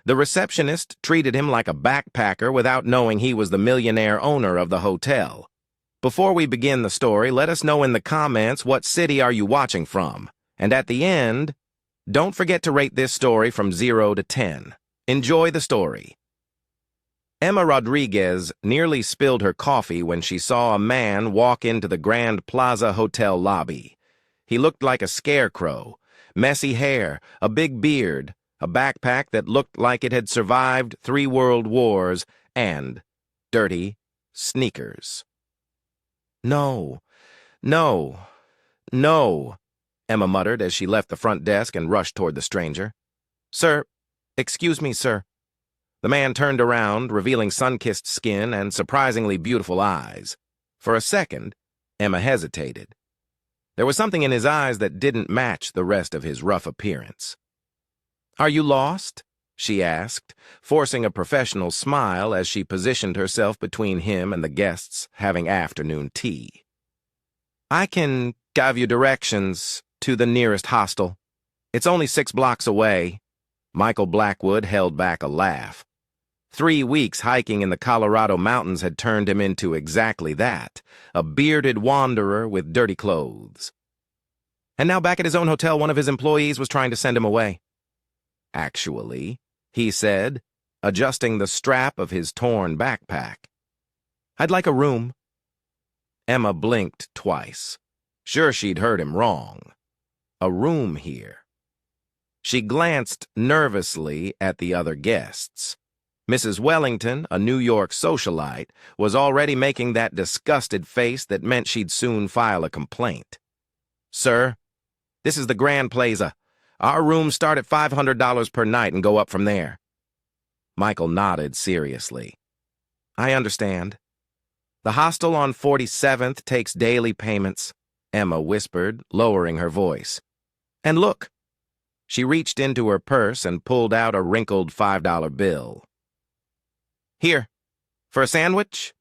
The receptionist treated him like a backpacker without knowing he was the millionaire owner of the hotel. Before we begin the story, let us know in the comments what city are you watching from. And at the end, don't forget to rate this story from 0 to 10. Enjoy the story. Emma Rodriguez nearly spilled her coffee when she saw a man walk into the Grand Plaza Hotel lobby. He looked like a scarecrow, messy hair, a big beard, a backpack that looked like it had survived 3 world wars, and dirty sneakers. No, no, no, Emma muttered as she left the front desk and rushed toward the stranger. Sir, excuse me, sir. The man turned around, revealing sun-kissed skin and surprisingly beautiful eyes. For a second, Emma hesitated. There was something in his eyes that didn't match the rest of his rough appearance. "Are you lost?" she asked, forcing a professional smile as she positioned herself between him and the guests having afternoon tea. "I can give you directions to the nearest hostel. It's only 6 blocks away." Michael Blackwood held back a laugh. 3 weeks hiking in the Colorado mountains had turned him into exactly that, a bearded wanderer with dirty clothes. And now back at his own hotel, one of his employees was trying to send him away. "Actually," he said, adjusting the strap of his torn backpack, "I'd like a room." Emma blinked twice. Sure, she'd heard him wrong. A room here. She glanced nervously at the other guests. Mrs. Wellington, a New York socialite, was already making that disgusted face that meant she'd soon file a complaint. "Sir, this is the Grand Plaza. Our rooms start at $500 per night and go up from there." Michael nodded seriously. "I understand. The hostel on 47th takes daily payments," Emma whispered, lowering her voice. "And look." She reached into her purse and pulled out a wrinkled $5 bill. "Here, for a sandwich?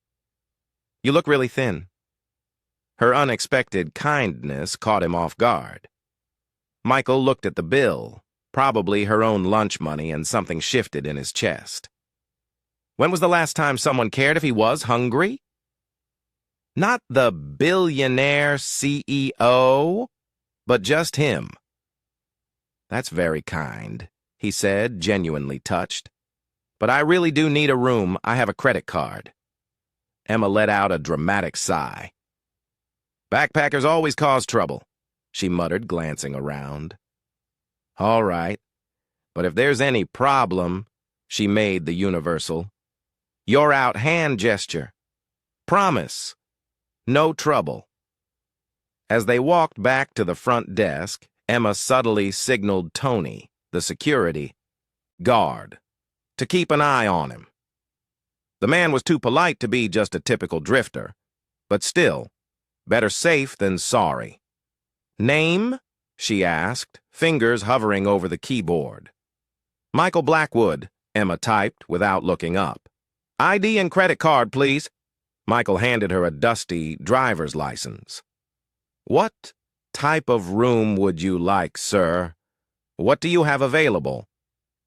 You look really thin." Her unexpected kindness caught him off guard. Michael looked at the bill, probably her own lunch money, and something shifted in his chest. When was the last time someone cared if he was hungry? Not the billionaire CEO, but just him. "That's very kind," he said, genuinely touched. "But I really do need a room. I have a credit card." Emma let out a dramatic sigh. "Backpackers always cause trouble," she muttered, glancing around. "All right, but if there's any problem," she made the universal, "you're out hand gesture. Promise. No trouble." As they walked back to the front desk, Emma subtly signaled Tony, the security guard, to keep an eye on him. The man was too polite to be just a typical drifter, but still, better safe than sorry. "Name?" she asked, fingers hovering over the keyboard. "Michael Blackwood," Emma typed without looking up. "ID and credit card, please." Michael handed her a dusty driver's license. "What type of room would you like, sir? What do you have available?"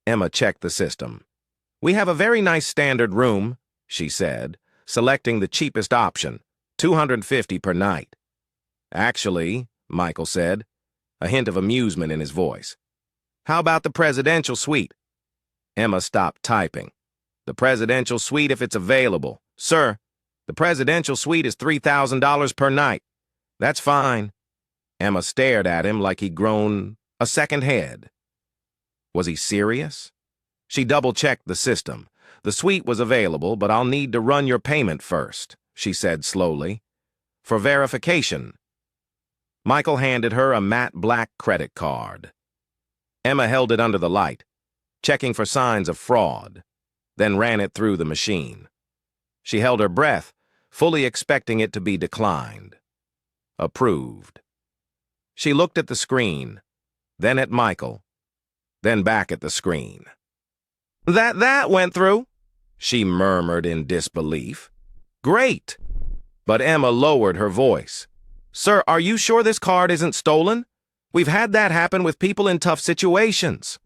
Emma checked the system. "We have a very nice standard room," she said, selecting the cheapest option, $250 per night. "Actually," Michael said, a hint of amusement in his voice, "how about the presidential suite?" Emma stopped typing. "The presidential suite if it's available. Sir, the presidential suite is $3,000 per night." "That's fine." Emma stared at him like he'd grown a second head. Was he serious? She double-checked the system. "The suite was available, but I'll need to run your payment first," she said slowly. "For verification." Michael handed her a matte black credit card. Emma held it under the light, checking for signs of fraud, then ran it through the machine. She held her breath, fully expecting it to be declined. Approved. She looked at the screen, then at Michael, then back at the screen. That went through," she murmured in disbelief. "Great." But Emma lowered her voice. "Sir, are you sure this card isn't stolen? We've had that happen with people in tough situations."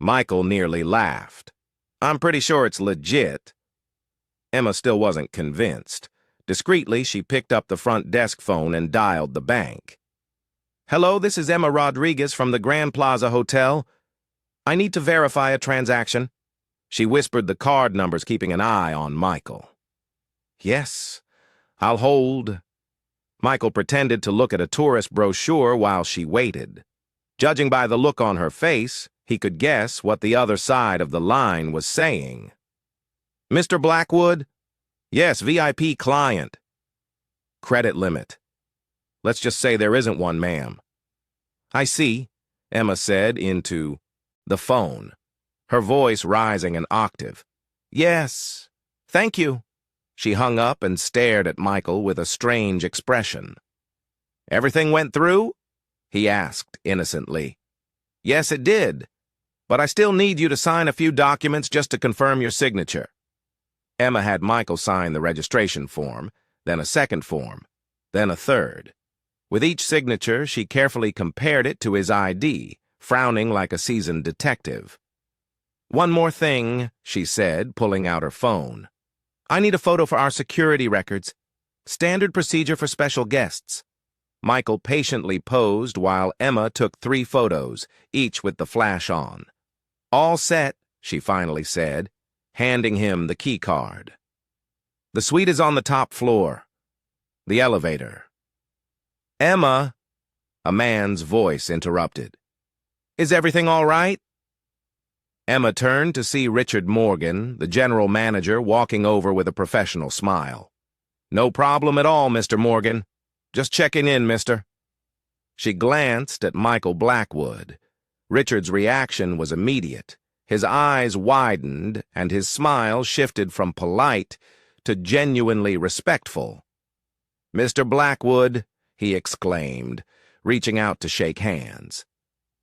Michael nearly laughed. I'm pretty sure it's legit. Emma still wasn't convinced. Discreetly, she picked up the front desk phone and dialed the bank. Hello, this is Emma Rodriguez from the Grand Plaza Hotel. I need to verify a transaction. She whispered the card numbers, keeping an eye on Michael. Yes, I'll hold. Michael pretended to look at a tourist brochure while she waited. Judging by the look on her face, he could guess what the other side of the line was saying. Mr. Blackwood? Yes, VIP client. Credit limit. Let's just say there isn't one, ma'am. I see, Emma said into the phone, her voice rising an octave. Yes, thank you. She hung up and stared at Michael with a strange expression. Everything went through? He asked innocently. Yes, it did. But I still need you to sign a few documents just to confirm your signature. Emma had Michael sign the registration form, then a second form, then a third. With each signature, she carefully compared it to his ID, frowning like a seasoned detective. One more thing, she said, pulling out her phone. I need a photo for our security records. Standard procedure for special guests. Michael patiently posed while Emma took 3 photos, each with the flash on. All set, she finally said, handing him the key card. The suite is on the top floor. The elevator. Emma, a man's voice interrupted. Is everything all right? Emma turned to see Richard Morgan, the general manager, walking over with a professional smile. No problem at all, Mr. Morgan. Just checking in, mister. She glanced at Michael Blackwood. Richard's reaction was immediate. His eyes widened, and his smile shifted from polite to genuinely respectful. Mr. Blackwood, he exclaimed, reaching out to shake hands.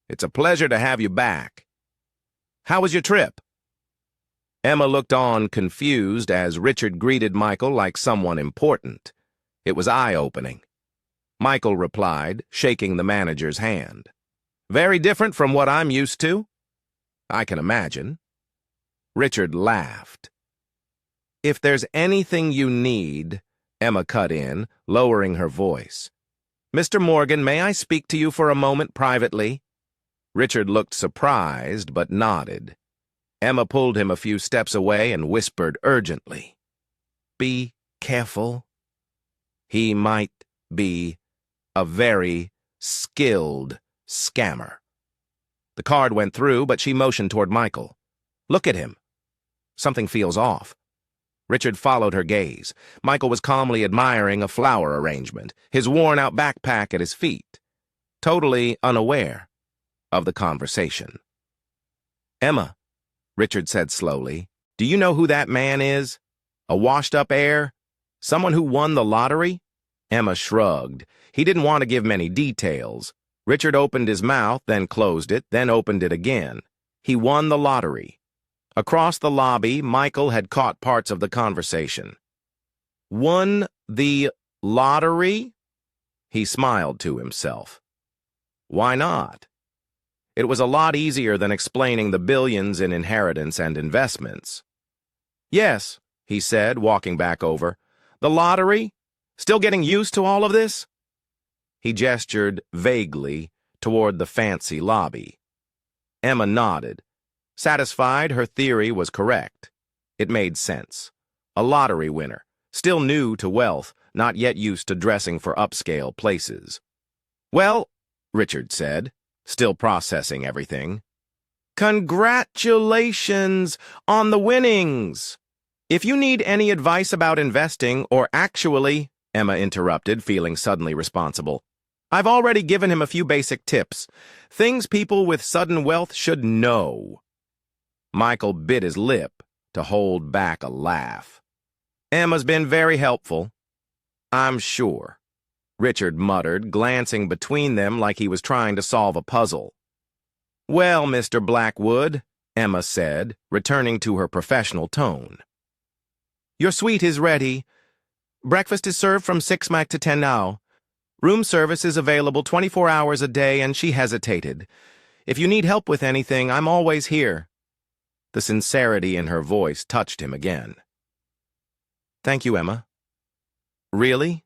It's a pleasure to have you back. How was your trip? Emma looked on confused as Richard greeted Michael like someone important. It was eye-opening. Michael replied, shaking the manager's hand. Very different from what I'm used to. I can imagine. Richard laughed. If there's anything you need, Emma cut in, lowering her voice. Mr. Morgan, may I speak to you for a moment privately? Richard looked surprised, but nodded. Emma pulled him a few steps away and whispered urgently. Be careful. He might be a very skilled scammer. The card went through, but she motioned toward Michael. Look at him. Something feels off. Richard followed her gaze. Michael was calmly admiring a flower arrangement, his worn-out backpack at his feet, totally unaware of the conversation. Emma, Richard said slowly, do you know who that man is? A washed-up heir? Someone who won the lottery? Emma shrugged. He didn't want to give many details. Richard opened his mouth, then closed it, then opened it again. He won the lottery. Across the lobby, Michael had caught parts of the conversation. Won the lottery? He smiled to himself. Why not? It was a lot easier than explaining the billions in inheritance and investments. Yes, he said, walking back over. The lottery? Still getting used to all of this? He gestured vaguely toward the fancy lobby. Emma nodded. Satisfied her theory was correct. It made sense. A lottery winner, still new to wealth, not yet used to dressing for upscale places. Well, Richard said, still processing everything. Congratulations on the winnings! If you need any advice about investing, or actually, Emma interrupted, feeling suddenly responsible, I've already given him a few basic tips. Things people with sudden wealth should know. Michael bit his lip to hold back a laugh. Emma's been very helpful. I'm sure, Richard muttered, glancing between them like he was trying to solve a puzzle. Well, Mr. Blackwood, Emma said, returning to her professional tone. Your suite is ready. Breakfast is served from 6 Mac to 10 now. Room service is available 24 hours a day, and she hesitated. If you need help with anything, I'm always here. The sincerity in her voice touched him again. "Thank you, Emma." "Really?"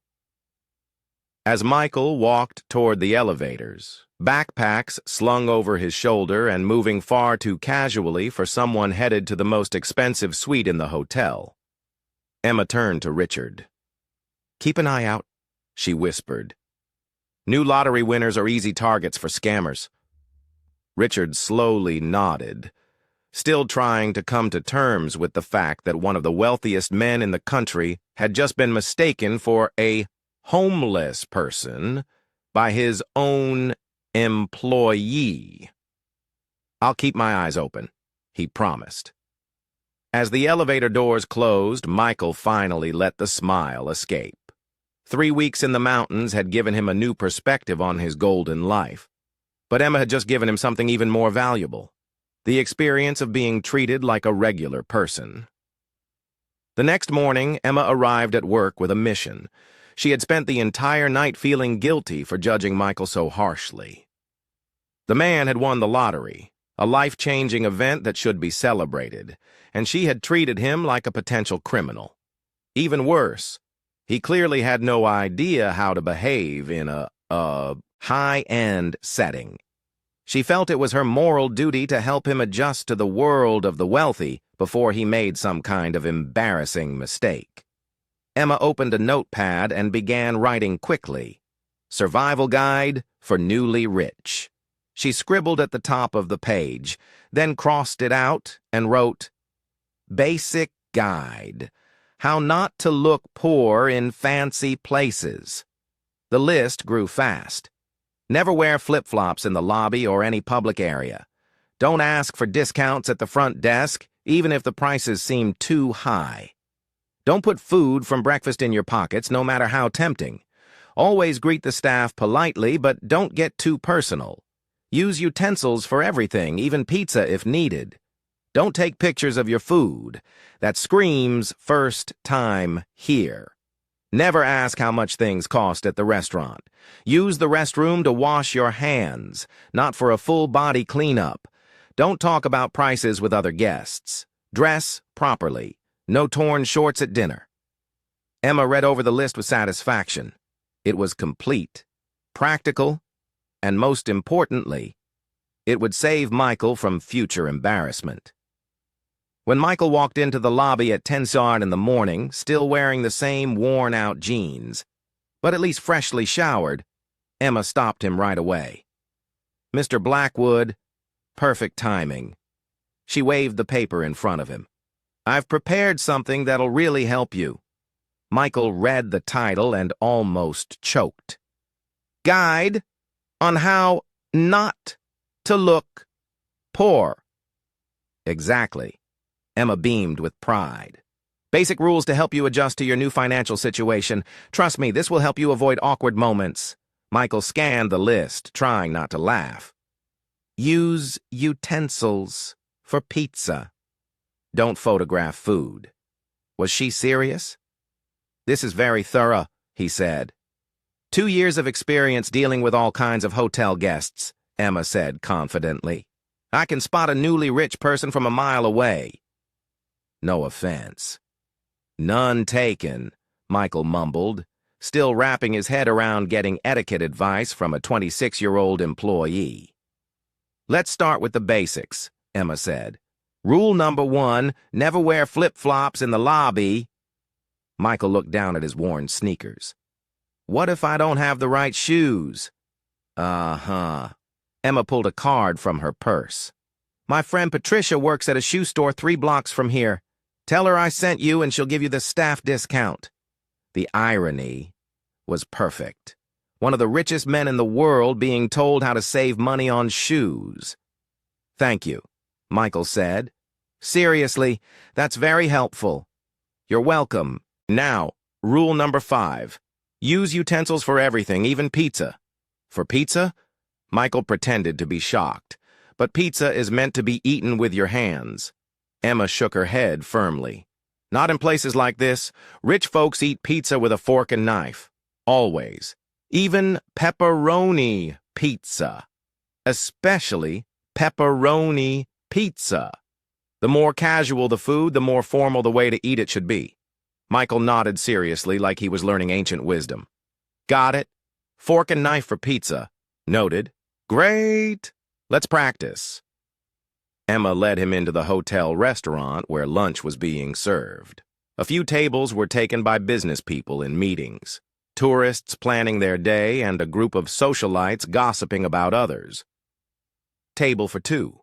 As Michael walked toward the elevators, backpacks slung over his shoulder and moving far too casually for someone headed to the most expensive suite in the hotel, Emma turned to Richard. "Keep an eye out," she whispered. "New lottery winners are easy targets for scammers." Richard slowly nodded, still trying to come to terms with the fact that one of the wealthiest men in the country had just been mistaken for a homeless person by his own employee. "I'll keep my eyes open," he promised. As the elevator doors closed, Michael finally let the smile escape. 3 weeks in the mountains had given him a new perspective on his golden life. But Emma had just given him something even more valuable: the experience of being treated like a regular person. The next morning, Emma arrived at work with a mission. She had spent the entire night feeling guilty for judging Michael so harshly. The man had won the lottery, a life-changing event that should be celebrated, and she had treated him like a potential criminal. Even worse, he clearly had no idea how to behave in a high-end setting. She felt it was her moral duty to help him adjust to the world of the wealthy before he made some kind of embarrassing mistake. Emma opened a notepad and began writing quickly. "Survival Guide for Newly Rich." She scribbled at the top of the page, then crossed it out and wrote, "Basic Guide. How not to look poor in fancy places." The list grew fast. Never wear flip-flops in the lobby or any public area. Don't ask for discounts at the front desk, even if the prices seem too high. Don't put food from breakfast in your pockets, no matter how tempting. Always greet the staff politely, but don't get too personal. Use utensils for everything, even pizza if needed. Don't take pictures of your food. That screams first time here. Never ask how much things cost at the restaurant. Use the restroom to wash your hands, not for a full-body cleanup. Don't talk about prices with other guests. Dress properly. No torn shorts at dinner. Emma read over the list with satisfaction. It was complete, practical, and most importantly, it would save Michael from future embarrassment. When Michael walked into the lobby at 10 in the morning, still wearing the same worn-out jeans, but at least freshly showered, Emma stopped him right away. "Mr. Blackwood, perfect timing." She waved the paper in front of him. "I've prepared something that'll really help you." Michael read the title and almost choked. "Guide on how not to look poor." Exactly. Emma beamed with pride. "Basic rules to help you adjust to your new financial situation. Trust me, this will help you avoid awkward moments." Michael scanned the list, trying not to laugh. "Use utensils for pizza. Don't photograph food." Was she serious? "This is very thorough," he said. 2 years of experience dealing with all kinds of hotel guests," Emma said confidently. "I can spot a newly rich person from a mile away." "No offense." "None taken," Michael mumbled, still wrapping his head around getting etiquette advice from a 26-year-old employee. "Let's start with the basics," Emma said. "Rule number 1, never wear flip-flops in the lobby." Michael looked down at his worn sneakers. "What if I don't have the right shoes?" "Uh-huh." Emma pulled a card from her purse. "My friend Patricia works at a shoe store 3 blocks from here. Tell her I sent you and she'll give you the staff discount." The irony was perfect. One of the richest men in the world being told how to save money on shoes. "Thank you," Michael said. "Seriously, that's very helpful." "You're welcome. Now, rule number 5. Use utensils for everything, even pizza." "For pizza?" Michael pretended to be shocked. "But pizza is meant to be eaten with your hands." Emma shook her head firmly. "Not in places like this. Rich folks eat pizza with a fork and knife. Always. Even pepperoni pizza. Especially pepperoni pizza." The more casual the food, the more formal the way to eat it should be. Michael nodded seriously like he was learning ancient wisdom. Got it. Fork and knife for pizza. Noted. Great. Let's practice. Emma led him into the hotel restaurant where lunch was being served. A few tables were taken by business people in meetings, tourists planning their day, and a group of socialites gossiping about others. Table for two,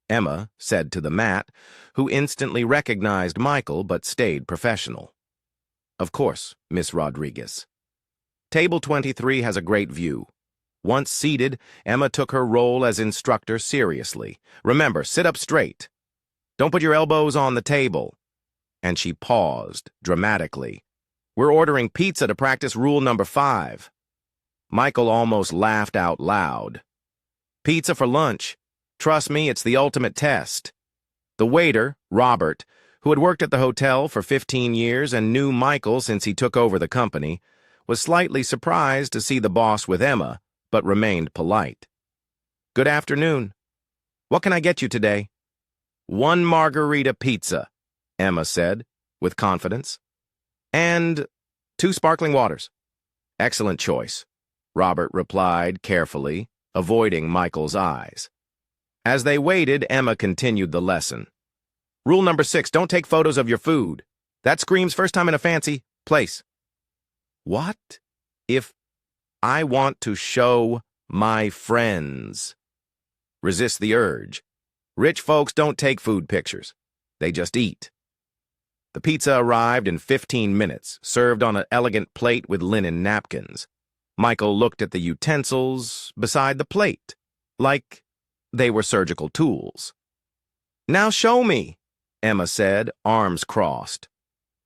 Emma said to the mat, who instantly recognized Michael but stayed professional. Of course, Miss Rodriguez. Table 23 has a great view. Once seated, Emma took her role as instructor seriously. Remember, sit up straight. Don't put your elbows on the table. And she paused, dramatically. We're ordering pizza to practice rule number 5. Michael almost laughed out loud. Pizza for lunch. Trust me, it's the ultimate test. The waiter, Robert, who had worked at the hotel for 15 years and knew Michael since he took over the company, was slightly surprised to see the boss with Emma, but remained polite. Good afternoon. What can I get you today? 1 margarita pizza, Emma said, with confidence. And 2 sparkling waters. Excellent choice, Robert replied carefully, avoiding Michael's eyes. As they waited, Emma continued the lesson. Rule number 6, don't take photos of your food. That screams first time in a fancy place. What if I want to show my friends? Resist the urge. Rich folks don't take food pictures. They just eat. The pizza arrived in 15 minutes, served on an elegant plate with linen napkins. Michael looked at the utensils beside the plate, like they were surgical tools. Now show me, Emma said, arms crossed.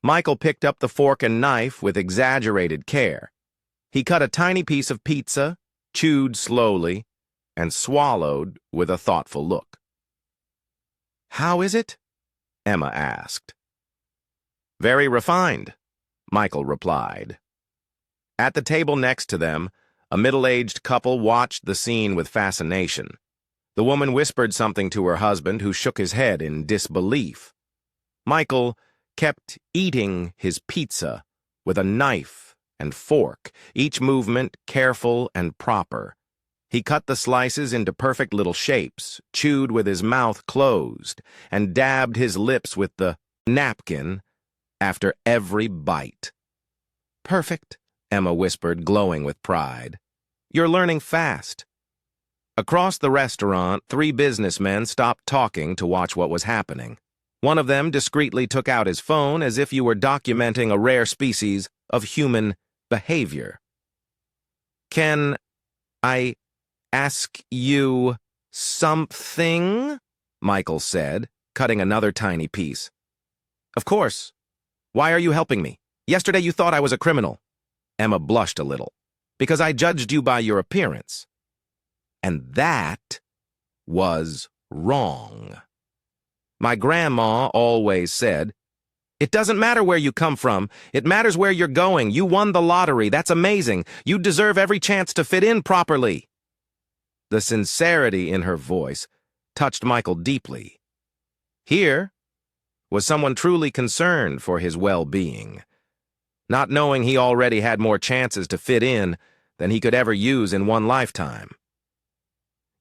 Michael picked up the fork and knife with exaggerated care. He cut a tiny piece of pizza, chewed slowly, and swallowed with a thoughtful look. How is it? Emma asked. Very refined, Michael replied. At the table next to them, a middle-aged couple watched the scene with fascination. The woman whispered something to her husband, who shook his head in disbelief. Michael kept eating his pizza with a knife and fork, each movement careful and proper. He cut the slices into perfect little shapes, chewed with his mouth closed, and dabbed his lips with the napkin after every bite. Perfect, Emma whispered, glowing with pride. You're learning fast. Across the restaurant, 3 businessmen stopped talking to watch what was happening. One of them discreetly took out his phone as if you were documenting a rare species of human behavior. Can I ask you something? Michael said, cutting another tiny piece. Of course. Why are you helping me? Yesterday you thought I was a criminal. Emma blushed a little. Because I judged you by your appearance. And that was wrong. My grandma always said, it doesn't matter where you come from, it matters where you're going. You won the lottery, that's amazing. You deserve every chance to fit in properly. The sincerity in her voice touched Michael deeply. Here was someone truly concerned for his well-being, not knowing he already had more chances to fit in than he could ever use in one lifetime.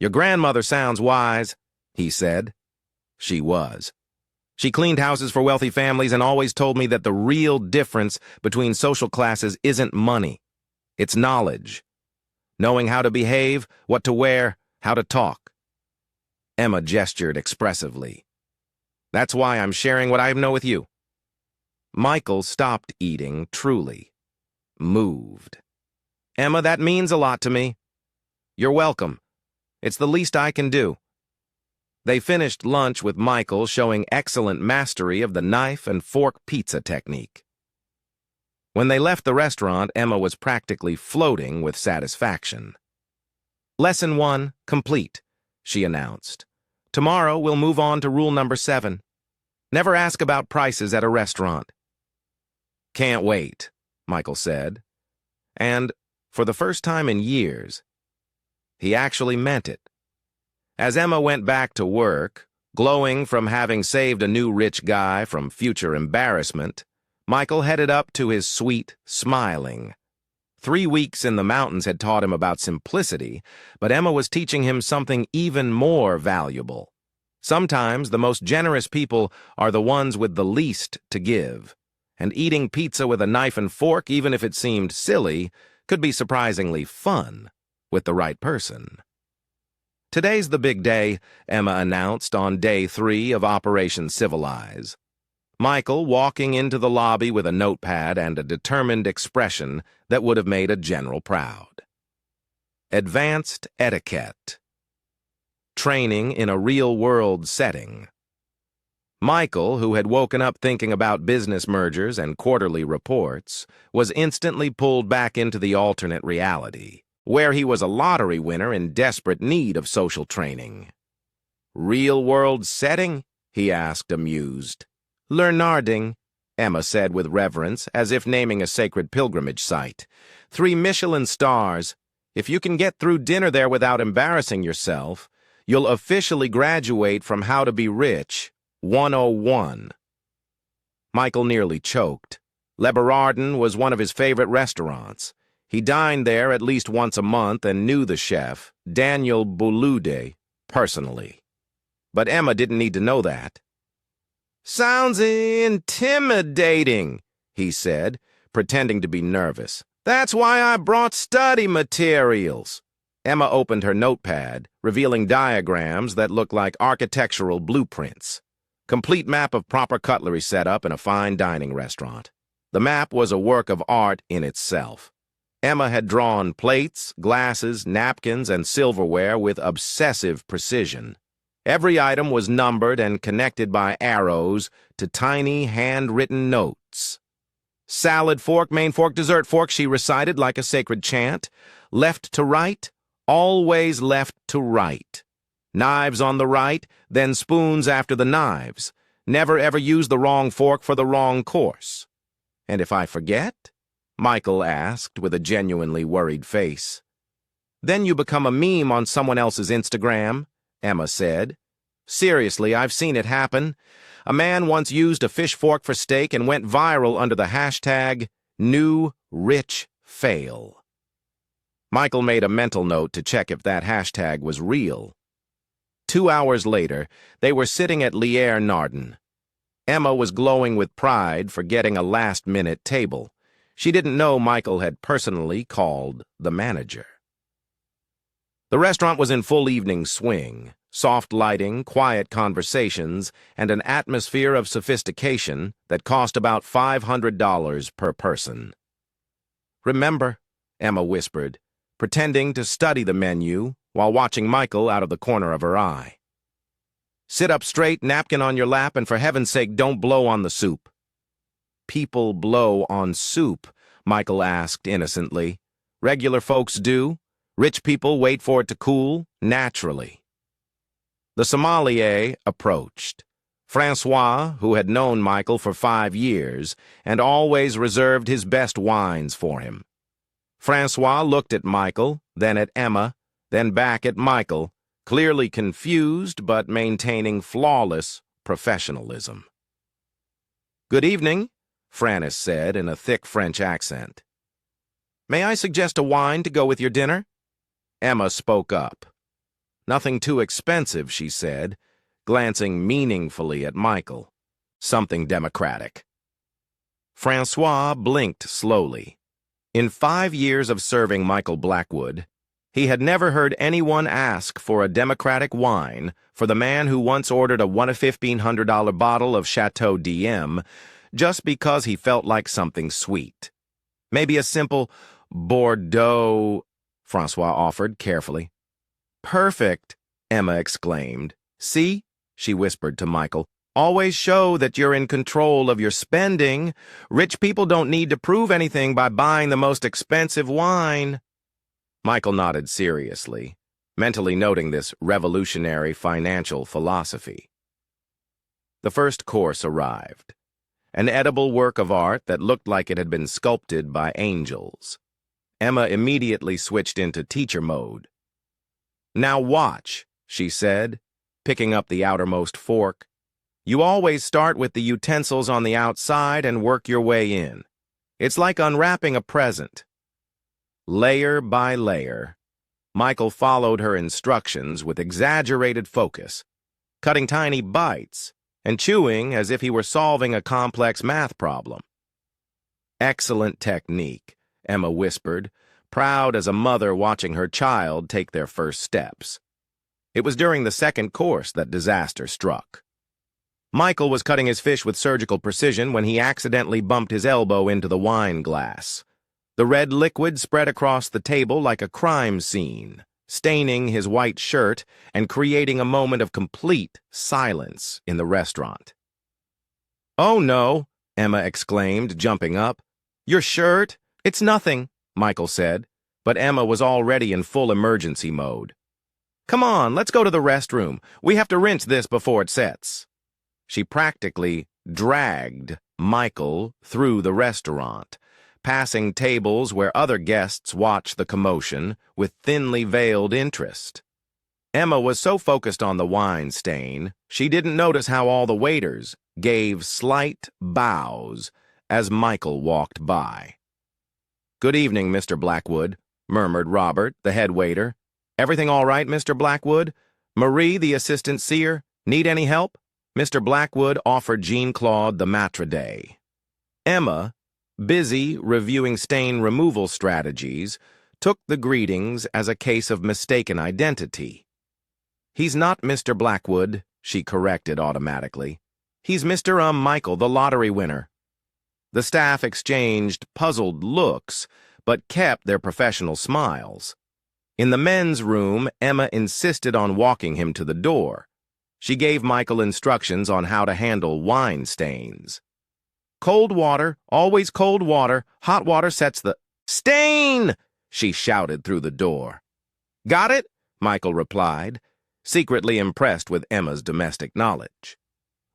Your grandmother sounds wise, he said. She was. She cleaned houses for wealthy families and always told me that the real difference between social classes isn't money. It's knowledge. Knowing how to behave, what to wear, how to talk. Emma gestured expressively. That's why I'm sharing what I know with you. Michael stopped eating, truly. Moved. Emma, that means a lot to me. You're welcome. It's the least I can do. They finished lunch with Michael showing excellent mastery of the knife and fork pizza technique. When they left the restaurant, Emma was practically floating with satisfaction. Lesson 1 complete, she announced. Tomorrow we'll move on to rule number 7. Never ask about prices at a restaurant. Can't wait, Michael said. And, for the first time in years, he actually meant it. As Emma went back to work, Glowing from having saved a new rich guy from future embarrassment, Michael headed up to his suite, smiling. 3 weeks in the mountains had taught him about simplicity, but Emma was teaching him something even more valuable. Sometimes the most generous people are the ones with the least to give, and eating pizza with a knife and fork, even if it seemed silly, could be surprisingly fun with the right person. "Today's the big day," Emma announced on day 3 of Operation Civilize. Michael walking into the lobby with a notepad and a determined expression that would have made a general proud. Advanced etiquette. Training in a real-world setting. Michael, who had woken up thinking about business mergers and quarterly reports, was instantly pulled back into the alternate reality, where he was a lottery winner in desperate need of social training. "Real-world setting?" he asked, amused. "Leonarding," Emma said with reverence, as if naming a sacred pilgrimage site. 3 Michelin stars. If you can get through dinner there without embarrassing yourself, you'll officially graduate from How to Be Rich 101. Michael nearly choked. Le Berardin was one of his favorite restaurants. He dined there at least once a month and knew the chef, Daniel Boulude, personally. But Emma didn't need to know that. "Sounds intimidating," he said, pretending to be nervous. "That's why I brought study materials." Emma opened her notepad, revealing diagrams that looked like architectural blueprints. Complete map of proper cutlery setup in a fine dining restaurant. The map was a work of art in itself. Emma had drawn plates, glasses, napkins, and silverware with obsessive precision. Every item was numbered and connected by arrows to tiny handwritten notes. "Salad fork, main fork, dessert fork," she recited like a sacred chant. "Left to right, always left to right. Knives on the right, then spoons after the knives. Never ever use the wrong fork for the wrong course." "And if I forget?" Michael asked with a genuinely worried face. "Then you become a meme on someone else's Instagram," Emma said. "Seriously, I've seen it happen. A man once used a fish fork for steak and went viral under the hashtag #NewRichFail. Michael made a mental note to check if that hashtag was real. 2 hours later, they were sitting at Lier Narden. Emma was glowing with pride for getting a last-minute table. She didn't know Michael had personally called the manager. The restaurant was in full evening swing. Soft lighting, quiet conversations, and an atmosphere of sophistication that cost about $500 per person. "Remember," Emma whispered, pretending to study the menu while watching Michael out of the corner of her eye. "Sit up straight, napkin on your lap, and for heaven's sake, don't blow on the soup." "People blow on soup?" Michael asked innocently. "Regular folks do. Rich people wait for it to cool, naturally." The sommelier approached. Francois, who had known Michael for 5 years and always reserved his best wines for him. Francois looked at Michael, then at Emma, then back at Michael, clearly confused but maintaining flawless professionalism. "Good evening," Francis said in a thick French accent. "May I suggest a wine to go with your dinner?" Emma spoke up. "Nothing too expensive," she said, glancing meaningfully at Michael. "Something democratic." Francois blinked slowly. In 5 years of serving Michael Blackwood, he had never heard anyone ask for a democratic wine for the man who once ordered a $1,500 bottle of Chateau Diem just because he felt like something sweet. "Maybe a simple Bordeaux," Francois offered carefully. "Perfect," Emma exclaimed. "See," she whispered to Michael, "always show that you're in control of your spending. Rich people don't need to prove anything by buying the most expensive wine." Michael nodded seriously, mentally noting this revolutionary financial philosophy. The first course arrived, an edible work of art that looked like it had been sculpted by angels. Emma immediately switched into teacher mode. "Now watch," she said, picking up the outermost fork. "You always start with the utensils on the outside and work your way in. It's like unwrapping a present." Layer by layer, Michael followed her instructions with exaggerated focus, cutting tiny bites and chewing as if he were solving a complex math problem. "Excellent technique," Emma whispered, proud as a mother watching her child take their first steps. It was during the second course that disaster struck. Michael was cutting his fish with surgical precision when he accidentally bumped his elbow into the wine glass. The red liquid spread across the table like a crime scene, staining his white shirt and creating a moment of complete silence in the restaurant. "Oh no," Emma exclaimed, jumping up. "Your shirt? It's nothing," Michael said, but Emma was already in full emergency mode. "Come on, let's go to the restroom. We have to rinse this before it sets." She practically dragged Michael through the restaurant, passing tables where other guests watched the commotion with thinly veiled interest. Emma was so focused on the wine stain, she didn't notice how all the waiters gave slight bows as Michael walked by. "Good evening, Mr. Blackwood," murmured Robert, the head waiter. "Everything all right, Mr. Blackwood? Marie, the assistant seer, need any help?" Mr. Blackwood offered Jean-Claude the maitre d'. Emma, busy reviewing stain removal strategies, took the greetings as a case of mistaken identity. "He's not Mr. Blackwood," she corrected automatically. "He's Mr. Michael, the lottery winner." The staff exchanged puzzled looks, but kept their professional smiles. In the men's room, Emma insisted on walking him to the door. She gave Michael instructions on how to handle wine stains. "Cold water, always cold water. Hot water sets the—" "Stain!" she shouted through the door. "Got it?" Michael replied, secretly impressed with Emma's domestic knowledge.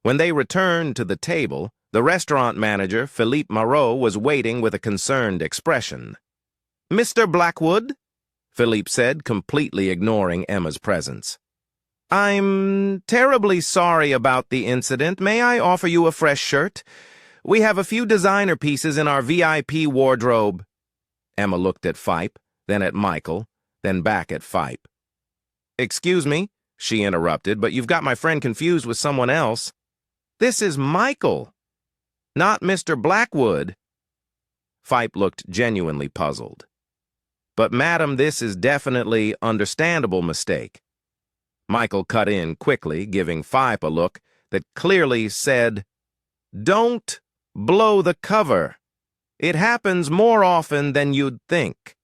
When they returned to the table, the restaurant manager, Philippe Marot, was waiting with a concerned expression. "Mr. Blackwood?" Philippe said, completely ignoring Emma's presence. "I'm terribly sorry about the incident. May I offer you a fresh shirt? We have a few designer pieces in our VIP wardrobe." Emma looked at Phipe, then at Michael, then back at Phipe. "Excuse me," she interrupted, "but you've got my friend confused with someone else. This is Michael, not Mr. Blackwood." Phipe looked genuinely puzzled. "But, madam, this is definitely understandable mistake." Michael cut in quickly, giving Phipe a look that clearly said, "Don't blow the cover. It happens more often than you'd think."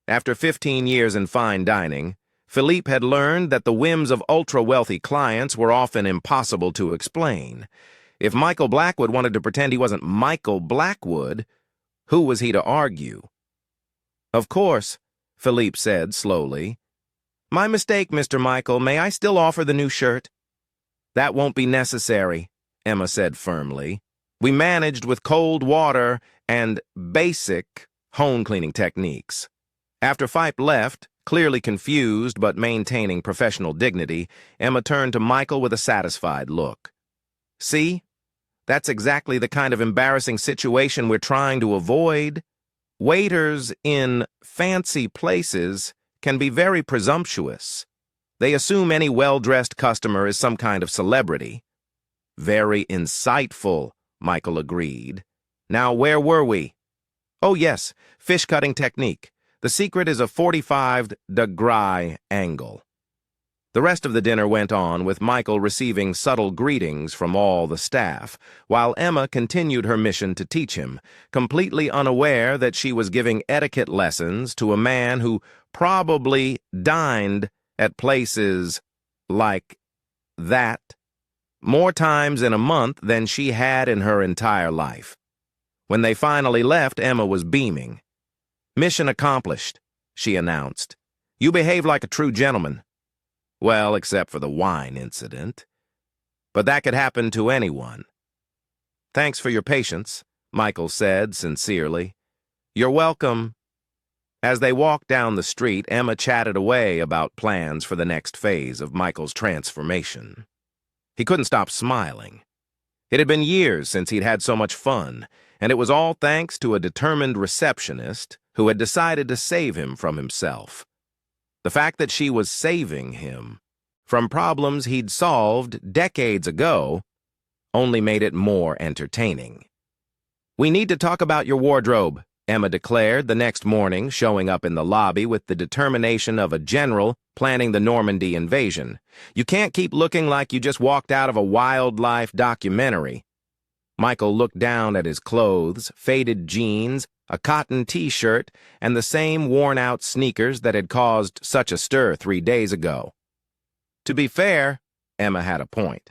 After 15 years in fine dining, Philippe had learned that the whims of ultra-wealthy clients were often impossible to explain. If Michael Blackwood wanted to pretend he wasn't Michael Blackwood, who was he to argue? "Of course," Philippe said slowly. "My mistake, Mr. Michael. May I still offer the new shirt?" "That won't be necessary," Emma said firmly. "We managed with cold water and basic home cleaning techniques." After Phipe left, clearly confused but maintaining professional dignity, Emma turned to Michael with a satisfied look. "See? That's exactly the kind of embarrassing situation we're trying to avoid. Waiters in fancy places can be very presumptuous. They assume any well-dressed customer is some kind of celebrity." "Very insightful," Michael agreed. "Now, where were we?" "Oh, yes, fish cutting technique. The secret is a 45-degree angle." The rest of the dinner went on, with Michael receiving subtle greetings from all the staff, while Emma continued her mission to teach him, completely unaware that she was giving etiquette lessons to a man who probably dined at places like that more times in a month than she had in her entire life. When they finally left, Emma was beaming. "Mission accomplished," she announced. "You behaved like a true gentleman. Well, except for the wine incident. But that could happen to anyone." "Thanks for your patience," Michael said sincerely. "You're welcome." As they walked down the street, Emma chatted away about plans for the next phase of Michael's transformation. He couldn't stop smiling. It had been years since he'd had so much fun, and it was all thanks to a determined receptionist who had decided to save him from himself. The fact that she was saving him from problems he'd solved decades ago only made it more entertaining. "We need to talk about your wardrobe," Emma declared the next morning, showing up in the lobby with the determination of a general planning the Normandy invasion. "You can't keep looking like you just walked out of a wildlife documentary." Michael looked down at his clothes, faded jeans, a cotton t-shirt, and the same worn-out sneakers that had caused such a stir 3 days ago. To be fair, Emma had a point.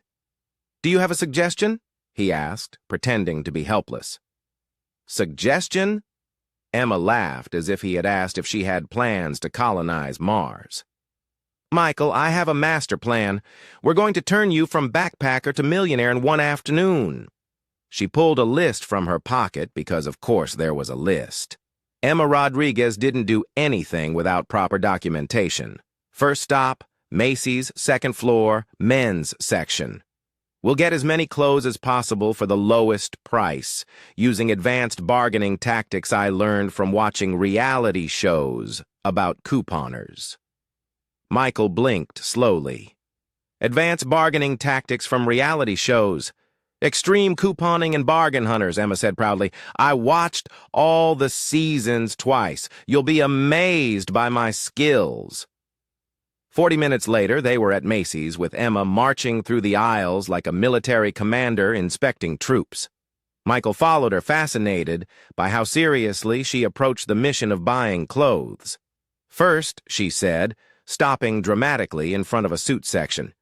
"Do you have a suggestion?" he asked, pretending to be helpless. "Suggestion?" Emma laughed as if he had asked if she had plans to colonize Mars. "Michael, I have a master plan. We're going to turn you from backpacker to millionaire in one afternoon." She pulled a list from her pocket because, of course, there was a list. Emma Rodriguez didn't do anything without proper documentation. First stop, Macy's, second floor, men's section. "We'll get as many clothes as possible for the lowest price, using advanced bargaining tactics I learned from watching reality shows about couponers." Michael blinked slowly. "Advanced bargaining tactics from reality shows. Extreme couponing and bargain hunters," Emma said proudly. "I watched all the seasons twice. You'll be amazed by my skills." 40 minutes later, they were at Macy's with Emma marching through the aisles like a military commander inspecting troops. Michael followed her, fascinated by how seriously she approached the mission of buying clothes. "First," she said, stopping dramatically in front of a suit section,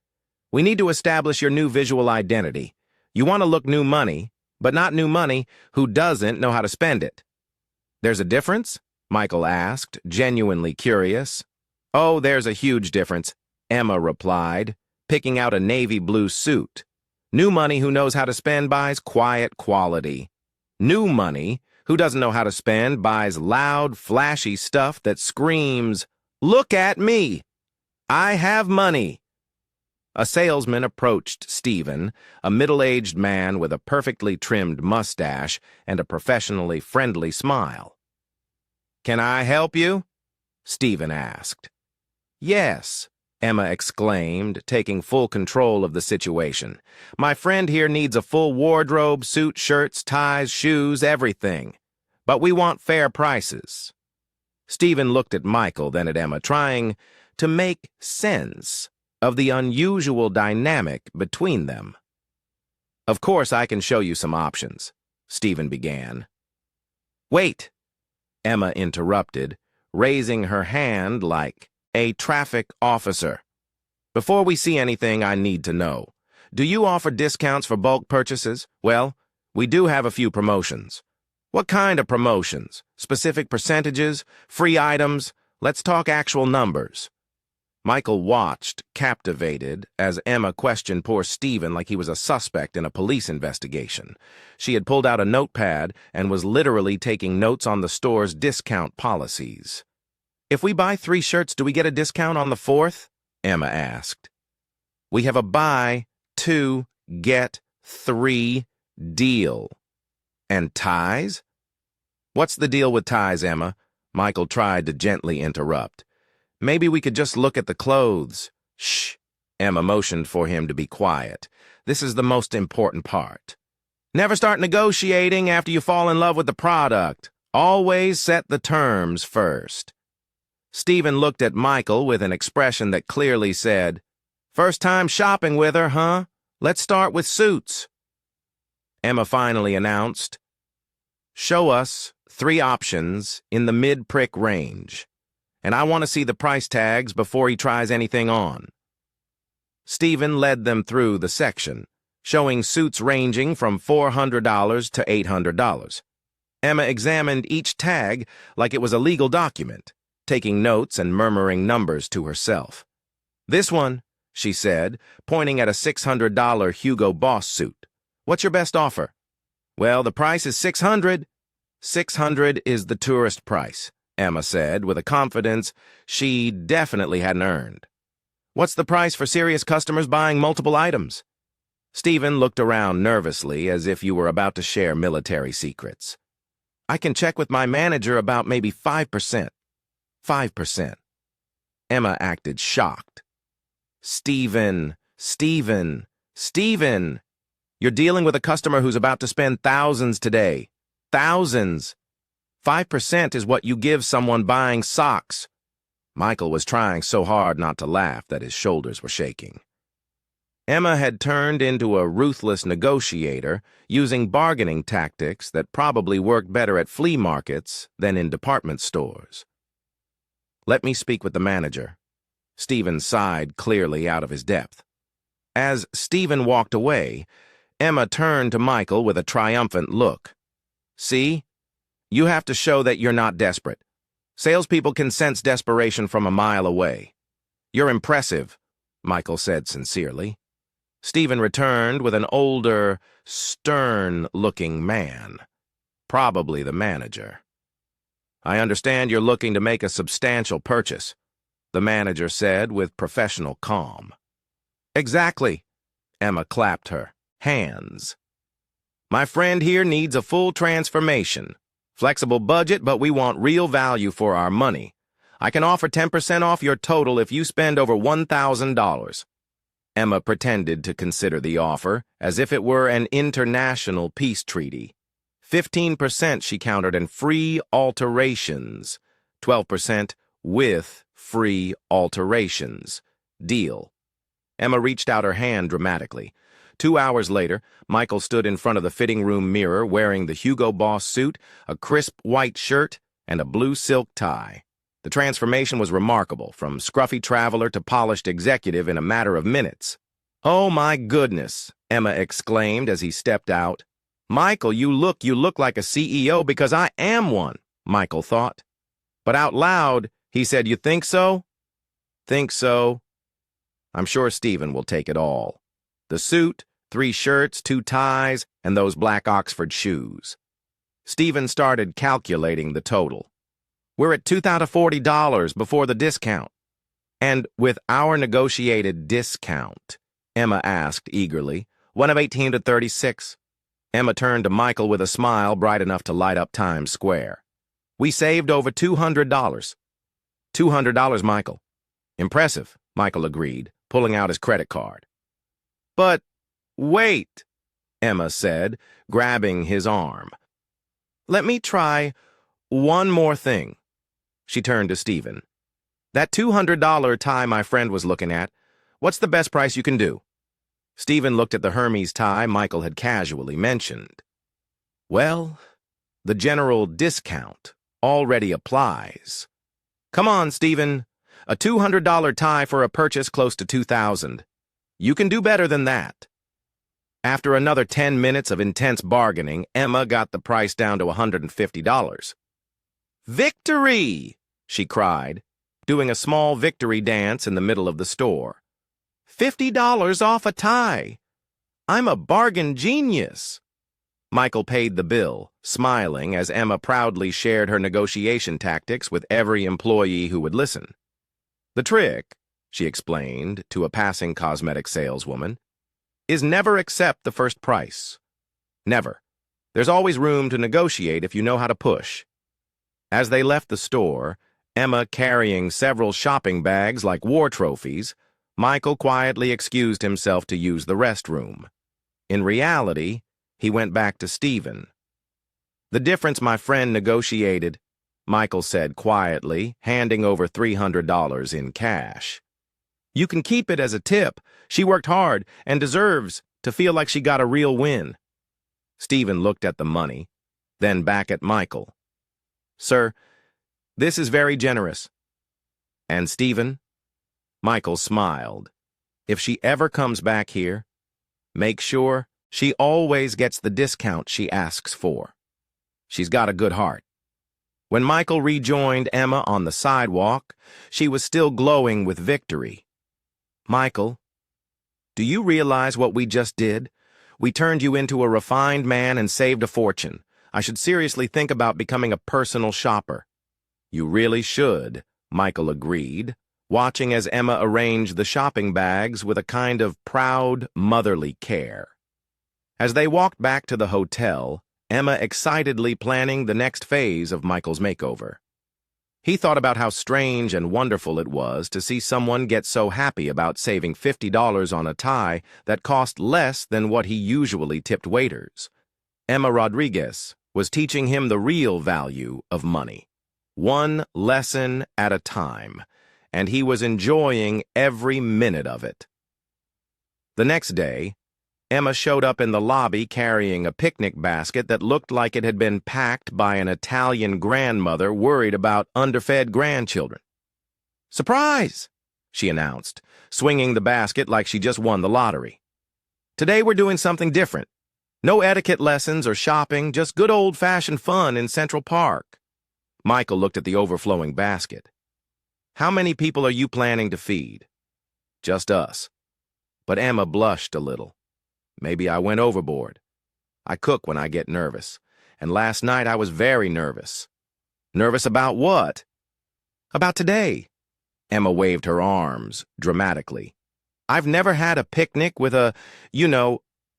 "we need to establish your new visual identity. You want to look new money, but not new money who doesn't know how to spend it." "There's a difference?" Michael asked, genuinely curious. "Oh, there's a huge difference," Emma replied, picking out a navy blue suit. "New money who knows how to spend buys quiet quality. New money who doesn't know how to spend buys loud, flashy stuff that screams, 'Look at me! I have money!'" A salesman approached Stephen, a middle-aged man with a perfectly trimmed mustache and a professionally friendly smile. "Can I help you?" Stephen asked. "Yes," Emma exclaimed, taking full control of the situation. "My friend here needs a full wardrobe, suit, shirts, ties, shoes, everything. But we want fair prices." Stephen looked at Michael, then at Emma, trying to make sense of the unusual dynamic between them. "Of course, I can show you some options," Stephen began. "Wait," Emma interrupted, raising her hand like a traffic officer. "Before we see anything, I need to know. Do you offer discounts for bulk purchases? Well, we do have a few promotions." "What kind of promotions? Specific percentages? Free items? Let's talk actual numbers." Michael watched, captivated, as Emma questioned poor Stephen like he was a suspect in a police investigation. She had pulled out a notepad and was literally taking notes on the store's discount policies. "If we buy 3 shirts, do we get a discount on the 4th? Emma asked. "We have a buy 2, get 3 deal." "And ties?" "What's the deal with ties, Emma?" Michael tried to gently interrupt. "Maybe we could just look at the clothes." "Shh," Emma motioned for him to be quiet. "This is the most important part. Never start negotiating after you fall in love with the product. Always set the terms first." Stephen looked at Michael with an expression that clearly said, "First time shopping with her, huh? Let's start with suits." Emma finally announced, "Show us 3 options in the mid-prick range, and I want to see the price tags before he tries anything on." Stephen led them through the section, showing suits ranging from $400 to $800. Emma examined each tag like it was a legal document, taking notes and murmuring numbers to herself. "This one," she said, pointing at a $600 Hugo Boss suit. "What's your best offer?" "Well, the price is $600. $600 is the tourist price. Emma said, with a confidence she definitely hadn't earned. "What's the price for serious customers buying multiple items?" Stephen looked around nervously, as if you were about to share military secrets. "I can check with my manager about maybe 5%. 5%. Emma acted shocked. Stephen, you're dealing with a customer who's about to spend thousands today. Thousands. 5% is what you give someone buying socks." Michael was trying so hard not to laugh that his shoulders were shaking. Emma had turned into a ruthless negotiator, using bargaining tactics that probably worked better at flea markets than in department stores. "Let me speak with the manager." Stephen sighed clearly out of his depth. As Stephen walked away, Emma turned to Michael with a triumphant look. "See? You have to show that you're not desperate. Salespeople can sense desperation from a mile away." "You're impressive," Michael said sincerely. Stephen returned with an older, stern-looking man, probably the manager. "I understand you're looking to make a substantial purchase," the manager said with professional calm. "Exactly," Emma clapped her hands. "My friend here needs a full transformation. Flexible budget, but we want real value for our money. I can offer 10% off your total if you spend over $1,000. Emma pretended to consider the offer as if it were an international peace treaty. 15% she countered, and free alterations. 12% with free alterations. Deal. Emma reached out her hand dramatically. 2 hours later, Michael stood in front of the fitting room mirror wearing the Hugo Boss suit, a crisp white shirt, and a blue silk tie. The transformation was remarkable, from scruffy traveler to polished executive in a matter of minutes. "Oh my goodness," Emma exclaimed as he stepped out. "Michael, you look like a CEO, because I am one," Michael thought. But out loud, he said, "You think so?" "Think so." "I'm sure Stephen will take it all. The suit, 3 shirts, 2 ties, and those black Oxford shoes." Stephen started calculating the total. "We're at $2,040 before the discount." "And with our negotiated discount?" Emma asked eagerly. "One of 18 to 36. Emma turned to Michael with a smile bright enough to light up Times Square. "We saved over $200. $200, Michael." "Impressive," Michael agreed, pulling out his credit card. "But wait," Emma said, grabbing his arm. "Let me try one more thing." She turned to Stephen. "That $200 tie my friend was looking at, what's the best price you can do?" Stephen looked at the Hermes tie Michael had casually mentioned. "Well, the general discount already applies." "Come on, Stephen. A $200 tie for a purchase close to $2,000. You can do better than that." After another 10 minutes of intense bargaining, Emma got the price down to $150. "Victory!" she cried, doing a small victory dance in the middle of the store. $50 off a tie. I'm a bargain genius." Michael paid the bill, smiling as Emma proudly shared her negotiation tactics with every employee who would listen. "The trick," she explained to a passing cosmetic saleswoman, "is never accept the first price. Never. There's always room to negotiate if you know how to push." As they left the store, Emma carrying several shopping bags like war trophies, Michael quietly excused himself to use the restroom. In reality, he went back to Stephen. "The difference my friend negotiated," Michael said quietly, handing over $300 in cash. "You can keep it as a tip. She worked hard and deserves to feel like she got a real win." Stephen looked at the money, then back at Michael. "Sir, this is very generous." "And Stephen?" Michael smiled. "If she ever comes back here, make sure she always gets the discount she asks for. She's got a good heart." When Michael rejoined Emma on the sidewalk, she was still glowing with victory. "Michael, do you realize what we just did? We turned you into a refined man and saved a fortune. I should seriously think about becoming a personal shopper." You really should, Michael agreed, watching as Emma arranged the shopping bags with a kind of proud, motherly care. As they walked back to the hotel, Emma excitedly planning the next phase of Michael's makeover. He thought about how strange and wonderful it was to see someone get so happy about saving $50 on a tie that cost less than what he usually tipped waiters. Emma Rodriguez was teaching him the real value of money, one lesson at a time, and he was enjoying every minute of it. The next day, Emma showed up in the lobby carrying a picnic basket that looked like it had been packed by an Italian grandmother worried about underfed grandchildren. "Surprise!" she announced, swinging the basket like she just won the lottery. "Today we're doing something different. No etiquette lessons or shopping, just good old-fashioned fun in Central Park." Michael looked at the overflowing basket. "How many people are you planning to feed?" "Just us." But Emma blushed a little. "Maybe I went overboard. I cook when I get nervous, and last night I was very nervous." "Nervous about what?" "About today." Emma waved her arms dramatically. "I've never had a picnic with a,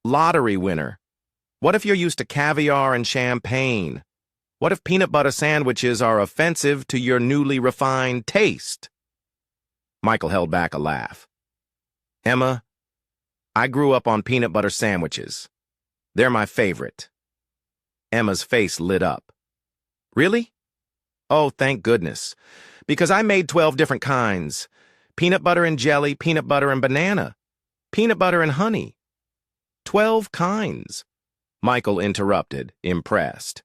lottery winner. What if you're used to caviar and champagne? What if peanut butter sandwiches are offensive to your newly refined taste?" Michael held back a laugh. "Emma, I grew up on peanut butter sandwiches. They're my favorite." Emma's face lit up. "Really?" "Oh, thank goodness. Because I made 12 different kinds. Peanut butter and jelly, peanut butter and banana, peanut butter and honey. 12 kinds." Michael interrupted, impressed.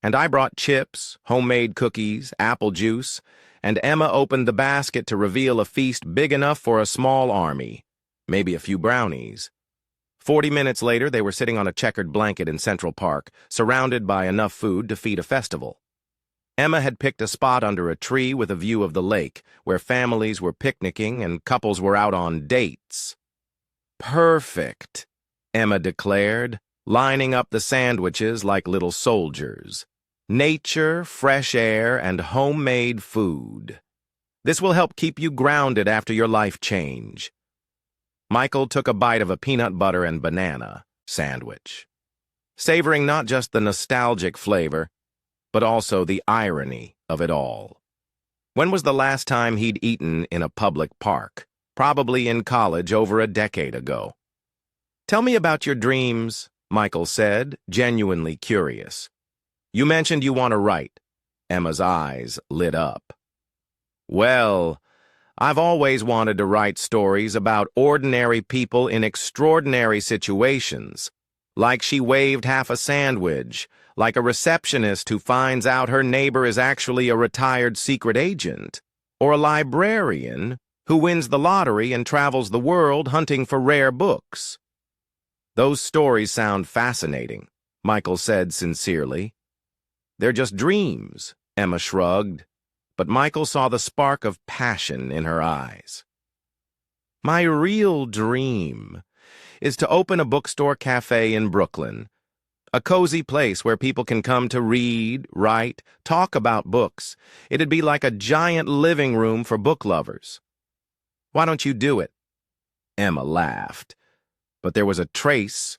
"And I brought chips, homemade cookies, apple juice, and Emma opened the basket to reveal a feast big enough for a small army. Maybe a few brownies." 40 minutes later, they were sitting on a checkered blanket in Central Park, surrounded by enough food to feed a festival. Emma had picked a spot under a tree with a view of the lake, where families were picnicking and couples were out on dates. "Perfect," Emma declared, lining up the sandwiches like little soldiers. "Nature, fresh air, and homemade food. This will help keep you grounded after your life change." Michael took a bite of a peanut butter and banana sandwich, savoring not just the nostalgic flavor, but also the irony of it all. When was the last time he'd eaten in a public park? Probably in college over a decade ago. "Tell me about your dreams," Michael said, genuinely curious. "You mentioned you want to write." Emma's eyes lit up. "Well, I've always wanted to write stories about ordinary people in extraordinary situations, like she waved half a sandwich, like a receptionist who finds out her neighbor is actually a retired secret agent, or a librarian who wins the lottery and travels the world hunting for rare books." "Those stories sound fascinating," Michael said sincerely. "They're just dreams," Emma shrugged. But Michael saw the spark of passion in her eyes. "My real dream is to open a bookstore cafe in Brooklyn, a cozy place where people can come to read, write, talk about books. It'd be like a giant living room for book lovers." "Why don't you do it?" Emma laughed, but there was a trace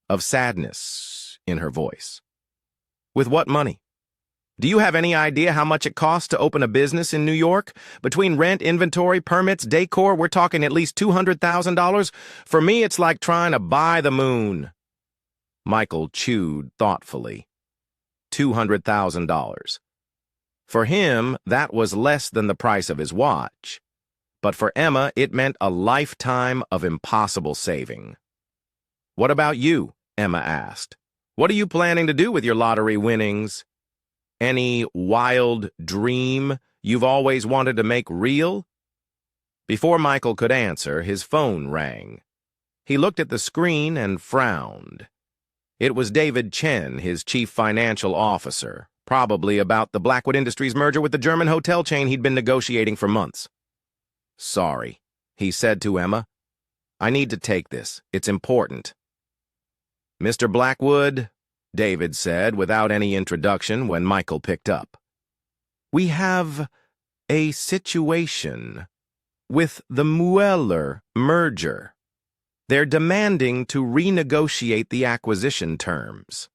of sadness in her voice. "With what money? Do you have any idea how much it costs to open a business in New York? Between rent, inventory, permits, decor, we're talking at least $200,000. For me, it's like trying to buy the moon." Michael chewed thoughtfully. $200,000. For him, that was less than the price of his watch. But for Emma, it meant a lifetime of impossible saving. "What about you?" Emma asked. "What are you planning to do with your lottery winnings? Any wild dream you've always wanted to make real?" Before Michael could answer, his phone rang. He looked at the screen and frowned. It was David Chen, his chief financial officer, probably about the Blackwood Industries merger with the German hotel chain he'd been negotiating for months. "Sorry," he said to Emma. "I need to take this. It's important." "Mr. Blackwood," David said without any introduction when Michael picked up. We have a situation with the Mueller merger. They're demanding to renegotiate the acquisition terms.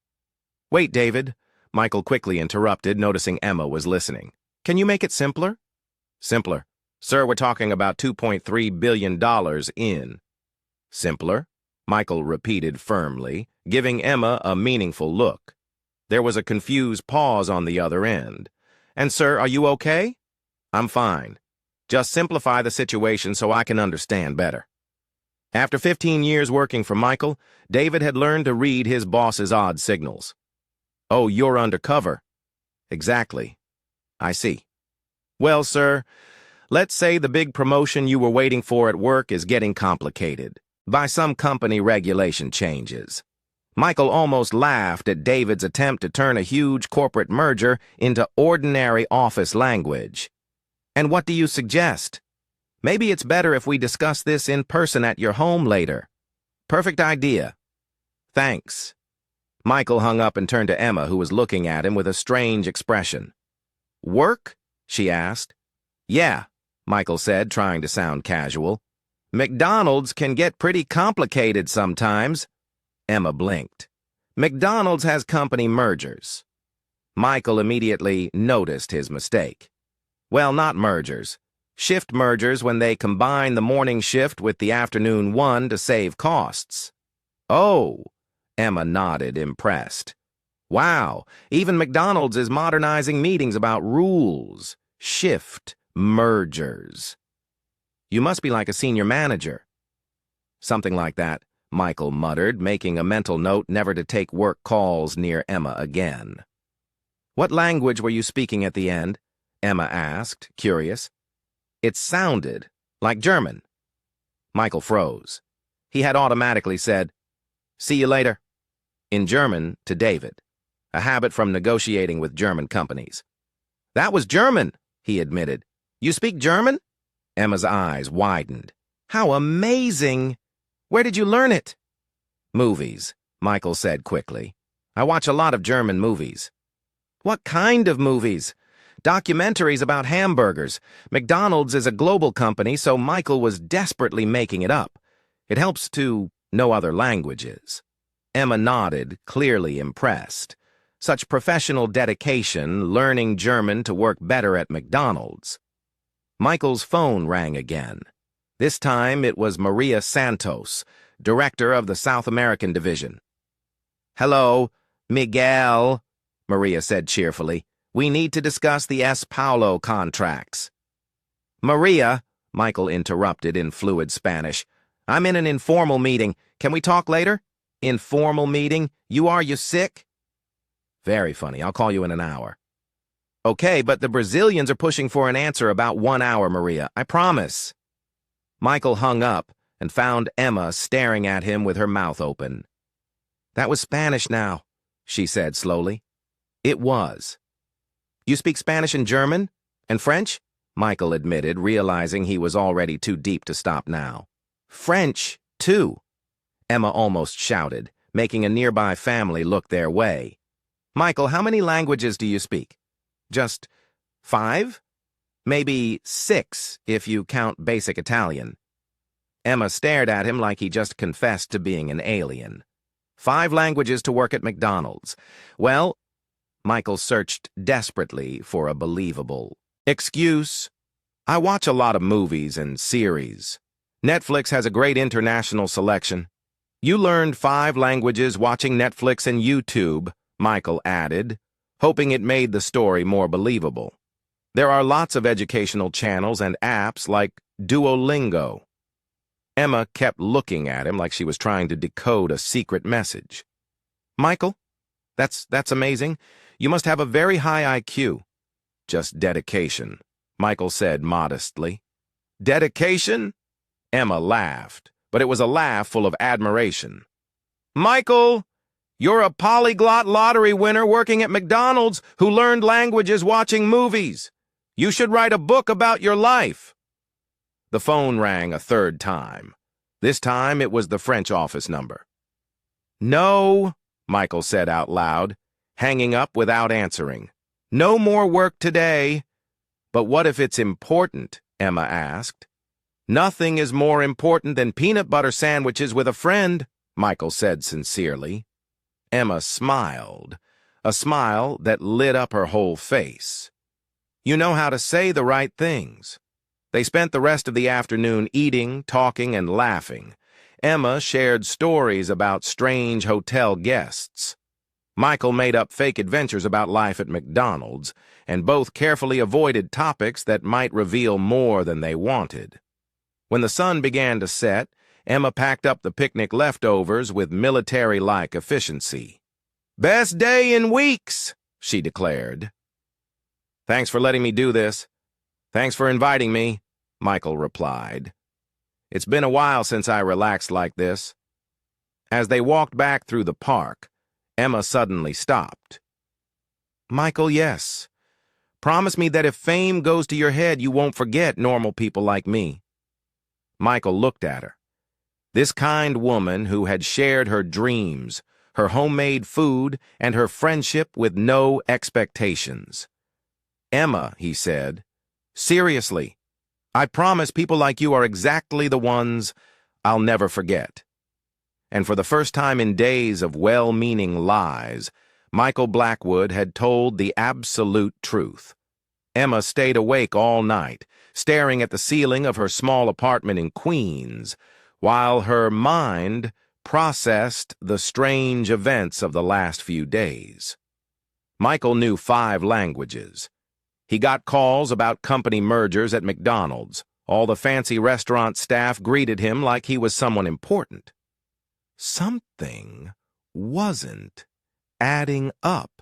Wait, David, Michael quickly interrupted, noticing Emma was listening. Can you make it simpler? Simpler. Sir, we're talking about $2.3 billion in. Simpler, Michael repeated firmly, giving Emma a meaningful look. There was a confused pause on the other end. And, sir, are you okay? I'm fine. Just simplify the situation so I can understand better. After 15 years working for Michael, David had learned to read his boss's odd signals. Oh, you're undercover. Exactly. I see. Well, sir, let's say the big promotion you were waiting for at work is getting complicated by some company regulation changes. Michael almost laughed at David's attempt to turn a huge corporate merger into ordinary office language. And what do you suggest? Maybe it's better if we discuss this in person at your home later. Perfect idea. Thanks. Michael hung up and turned to Emma, who was looking at him with a strange expression. Work? She asked. Yeah, Michael said, trying to sound casual. McDonald's can get pretty complicated sometimes. Emma blinked. McDonald's has company mergers. Michael immediately noticed his mistake. Well, not mergers. Shift mergers when they combine the morning shift with the afternoon one to save costs. Oh, Emma nodded, impressed. Wow, even McDonald's is modernizing meetings about rules. Shift mergers. You must be like a senior manager. Something like that, Michael muttered, making a mental note never to take work calls near Emma again. What language were you speaking at the end? Emma asked, curious. It sounded like German. Michael froze. He had automatically said, "See you later," in German to David, a habit from negotiating with German companies. That was German, he admitted. You speak German? Emma's eyes widened. How amazing! Where did you learn it? Movies, Michael said quickly. I watch a lot of German movies. What kind of movies? Documentaries about hamburgers. McDonald's is a global company, so Michael was desperately making it up. It helps to know other languages. Emma nodded, clearly impressed. Such professional dedication, learning German to work better at McDonald's. Michael's phone rang again. This time it was Maria Santos, director of the South American division. Hello, Miguel, Maria said cheerfully. We need to discuss the S. Paulo contracts. Maria, Michael interrupted in fluid Spanish. I'm in an informal meeting. Can we talk later? Informal meeting? You sick? Very funny. I'll call you in an hour. Okay, but the Brazilians are pushing for an answer about 1 hour, Maria. I promise. Michael hung up and found Emma staring at him with her mouth open. That was Spanish now, she said slowly. It was. You speak Spanish and German? And French? Michael admitted, realizing he was already too deep to stop now. French, too, Emma almost shouted, making a nearby family look their way. Michael, how many languages do you speak? Just 5? Maybe 6, if you count basic Italian. Emma stared at him like he just confessed to being an alien. 5 languages to work at McDonald's. Well, Michael searched desperately for a believable excuse. I watch a lot of movies and series. Netflix has a great international selection. You learned 5 languages watching Netflix and YouTube, Michael added, hoping it made the story more believable. There are lots of educational channels and apps like Duolingo. Emma kept looking at him like she was trying to decode a secret message. Michael, that's amazing. You must have a very high IQ. Just dedication, Michael said modestly. Dedication? Emma laughed, but it was a laugh full of admiration. Michael, you're a polyglot lottery winner working at McDonald's who learned languages watching movies. You should write a book about your life. The phone rang a third time. This time it was the French office number. No, Michael said out loud, hanging up without answering. No more work today. But what if it's important? Emma asked. Nothing is more important than peanut butter sandwiches with a friend, Michael said sincerely. Emma smiled, a smile that lit up her whole face. You know how to say the right things. They spent the rest of the afternoon eating, talking, and laughing. Emma shared stories about strange hotel guests. Michael made up fake adventures about life at McDonald's, and both carefully avoided topics that might reveal more than they wanted. When the sun began to set, Emma packed up the picnic leftovers with military-like efficiency. "Best day in weeks," she declared. "Thanks for letting me do this. Thanks for inviting me," Michael replied. "It's been a while since I relaxed like this." As they walked back through the park, Emma suddenly stopped. "Michael, yes. Promise me that if fame goes to your head, you won't forget normal people like me." Michael looked at her. This kind woman who had shared her dreams, her homemade food, and her friendship with no expectations. "Emma," he said, "seriously, I promise people like you are exactly the ones I'll never forget." And for the first time in days of well-meaning lies, Michael Blackwood had told the absolute truth. Emma stayed awake all night, staring at the ceiling of her small apartment in Queens, while her mind processed the strange events of the last few days. Michael knew 5 languages. He got calls about company mergers at McDonald's. All the fancy restaurant staff greeted him like he was someone important. Something wasn't adding up.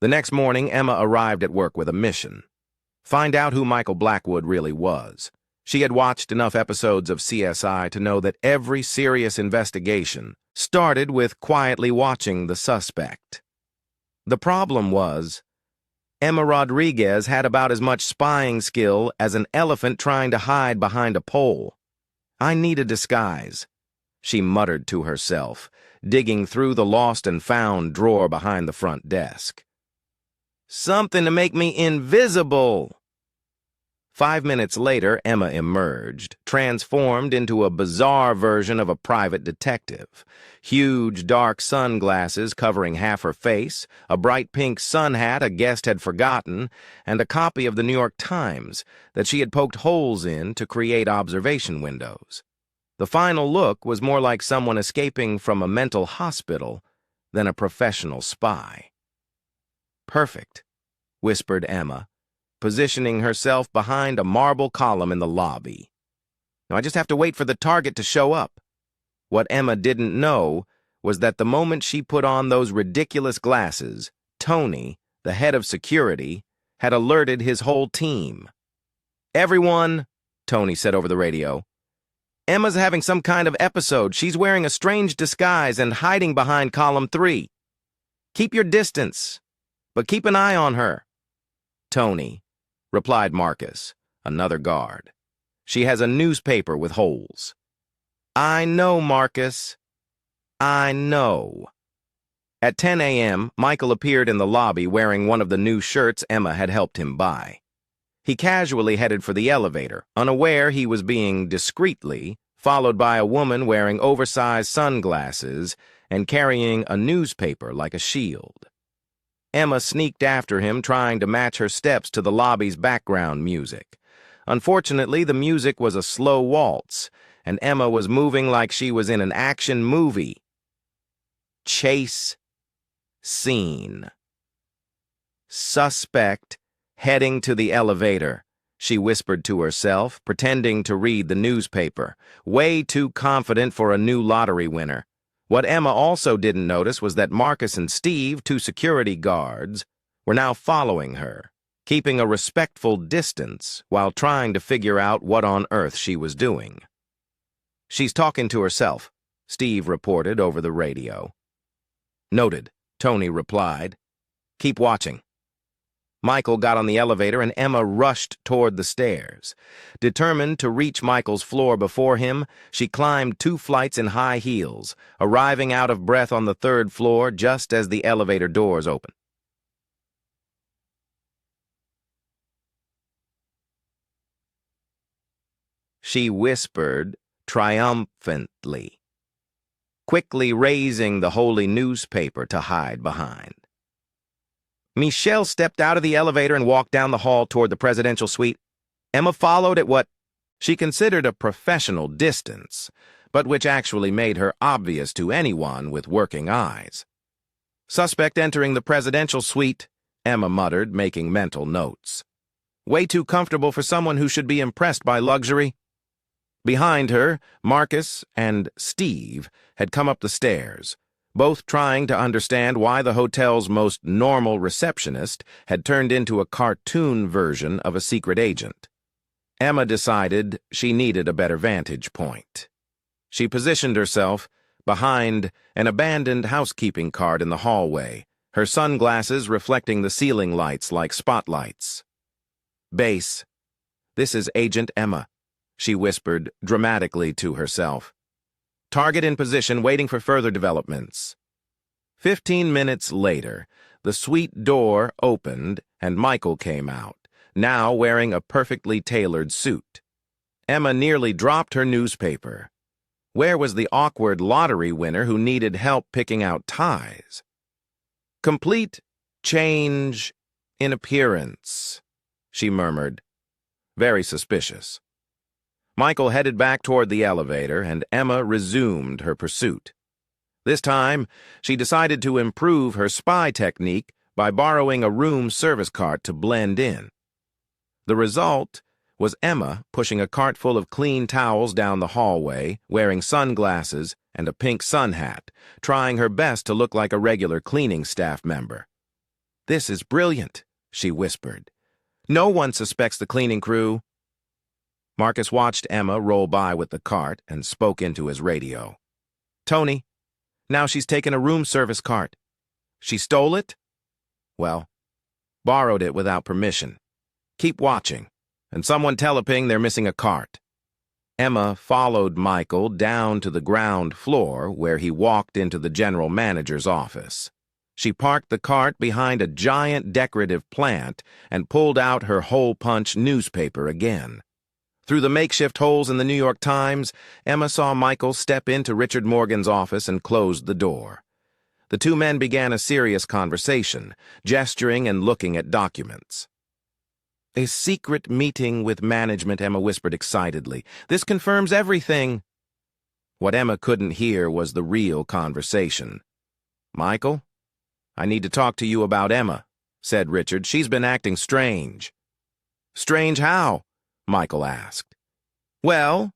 The next morning, Emma arrived at work with a mission. Find out who Michael Blackwood really was. She had watched enough episodes of CSI to know that every serious investigation started with quietly watching the suspect. The problem was, Emma Rodriguez had about as much spying skill as an elephant trying to hide behind a pole. "I need a disguise," she muttered to herself, digging through the lost and found drawer behind the front desk. "Something to make me invisible." 5 minutes later, Emma emerged, transformed into a bizarre version of a private detective. Huge, dark sunglasses covering half her face, a bright pink sun hat a guest had forgotten, and a copy of the New York Times that she had poked holes in to create observation windows. The final look was more like someone escaping from a mental hospital than a professional spy. "Perfect," whispered Emma, positioning herself behind a marble column in the lobby. "Now I just have to wait for the target to show up." What Emma didn't know was that the moment she put on those ridiculous glasses, Tony, the head of security, had alerted his whole team. "Everyone," Tony said over the radio, "Emma's having some kind of episode. She's wearing a strange disguise and hiding behind column 3. Keep your distance, but keep an eye on her." "Tony," replied Marcus, another guard. "She has a newspaper with holes." "I know, Marcus. I know." At 10 a.m., Michael appeared in the lobby wearing one of the new shirts Emma had helped him buy. He casually headed for the elevator, unaware he was being discreetly followed by a woman wearing oversized sunglasses and carrying a newspaper like a shield. Emma sneaked after him, trying to match her steps to the lobby's background music. Unfortunately, the music was a slow waltz, and Emma was moving like she was in an action movie. Chase scene. "Suspect heading to the elevator," she whispered to herself, pretending to read the newspaper, way too confident for a new lottery winner. What Emma also didn't notice was that Marcus and Steve, 2 security guards, were now following her, keeping a respectful distance while trying to figure out what on earth she was doing. "She's talking to herself," Steve reported over the radio. "Noted," Tony replied. "Keep watching." Michael got on the elevator and Emma rushed toward the stairs. Determined to reach Michael's floor before him, she climbed 2 flights in high heels, arriving out of breath on the 3rd floor just as the elevator doors opened. she whispered triumphantly, quickly raising the holy newspaper to hide behind. Michelle stepped out of the elevator and walked down the hall toward the presidential suite. Emma followed at what she considered a professional distance, but which actually made her obvious to anyone with working eyes. Suspect entering the presidential suite, Emma muttered, making mental notes. Way too comfortable for someone who should be impressed by luxury. Behind her, Marcus and Steve had come up the stairs, both trying to understand why the hotel's most normal receptionist had turned into a cartoon version of a secret agent. Emma decided she needed a better vantage point. She positioned herself behind an abandoned housekeeping cart in the hallway, her sunglasses reflecting the ceiling lights like spotlights. Base, this is Agent Emma, she whispered dramatically to herself. Target in position, waiting for further developments. 15 minutes later, the suite door opened and Michael came out, now wearing a perfectly tailored suit. Emma nearly dropped her newspaper. Where was the awkward lottery winner who needed help picking out ties? Complete change in appearance, she murmured. Very suspicious. Michael headed back toward the elevator, and Emma resumed her pursuit. This time, she decided to improve her spy technique by borrowing a room service cart to blend in. The result was Emma pushing a cart full of clean towels down the hallway, wearing sunglasses and a pink sun hat, trying her best to look like a regular cleaning staff member. This is brilliant, she whispered. No one suspects the cleaning crew. Marcus watched Emma roll by with the cart and spoke into his radio. Tony, now she's taken a room service cart. She stole it? Well, borrowed it without permission. Keep watching, and someone teleping they're missing a cart. Emma followed Michael down to the ground floor where he walked into the general manager's office. She parked the cart behind a giant decorative plant and pulled out her hole-punch newspaper again. Through the makeshift holes in the New York Times, Emma saw Michael step into Richard Morgan's office and closed the door. The two men began a serious conversation, gesturing and looking at documents. A secret meeting with management, Emma whispered excitedly. This confirms everything. What Emma couldn't hear was the real conversation. Michael, I need to talk to you about Emma, said Richard. She's been acting strange. Strange how? Michael asked. Well,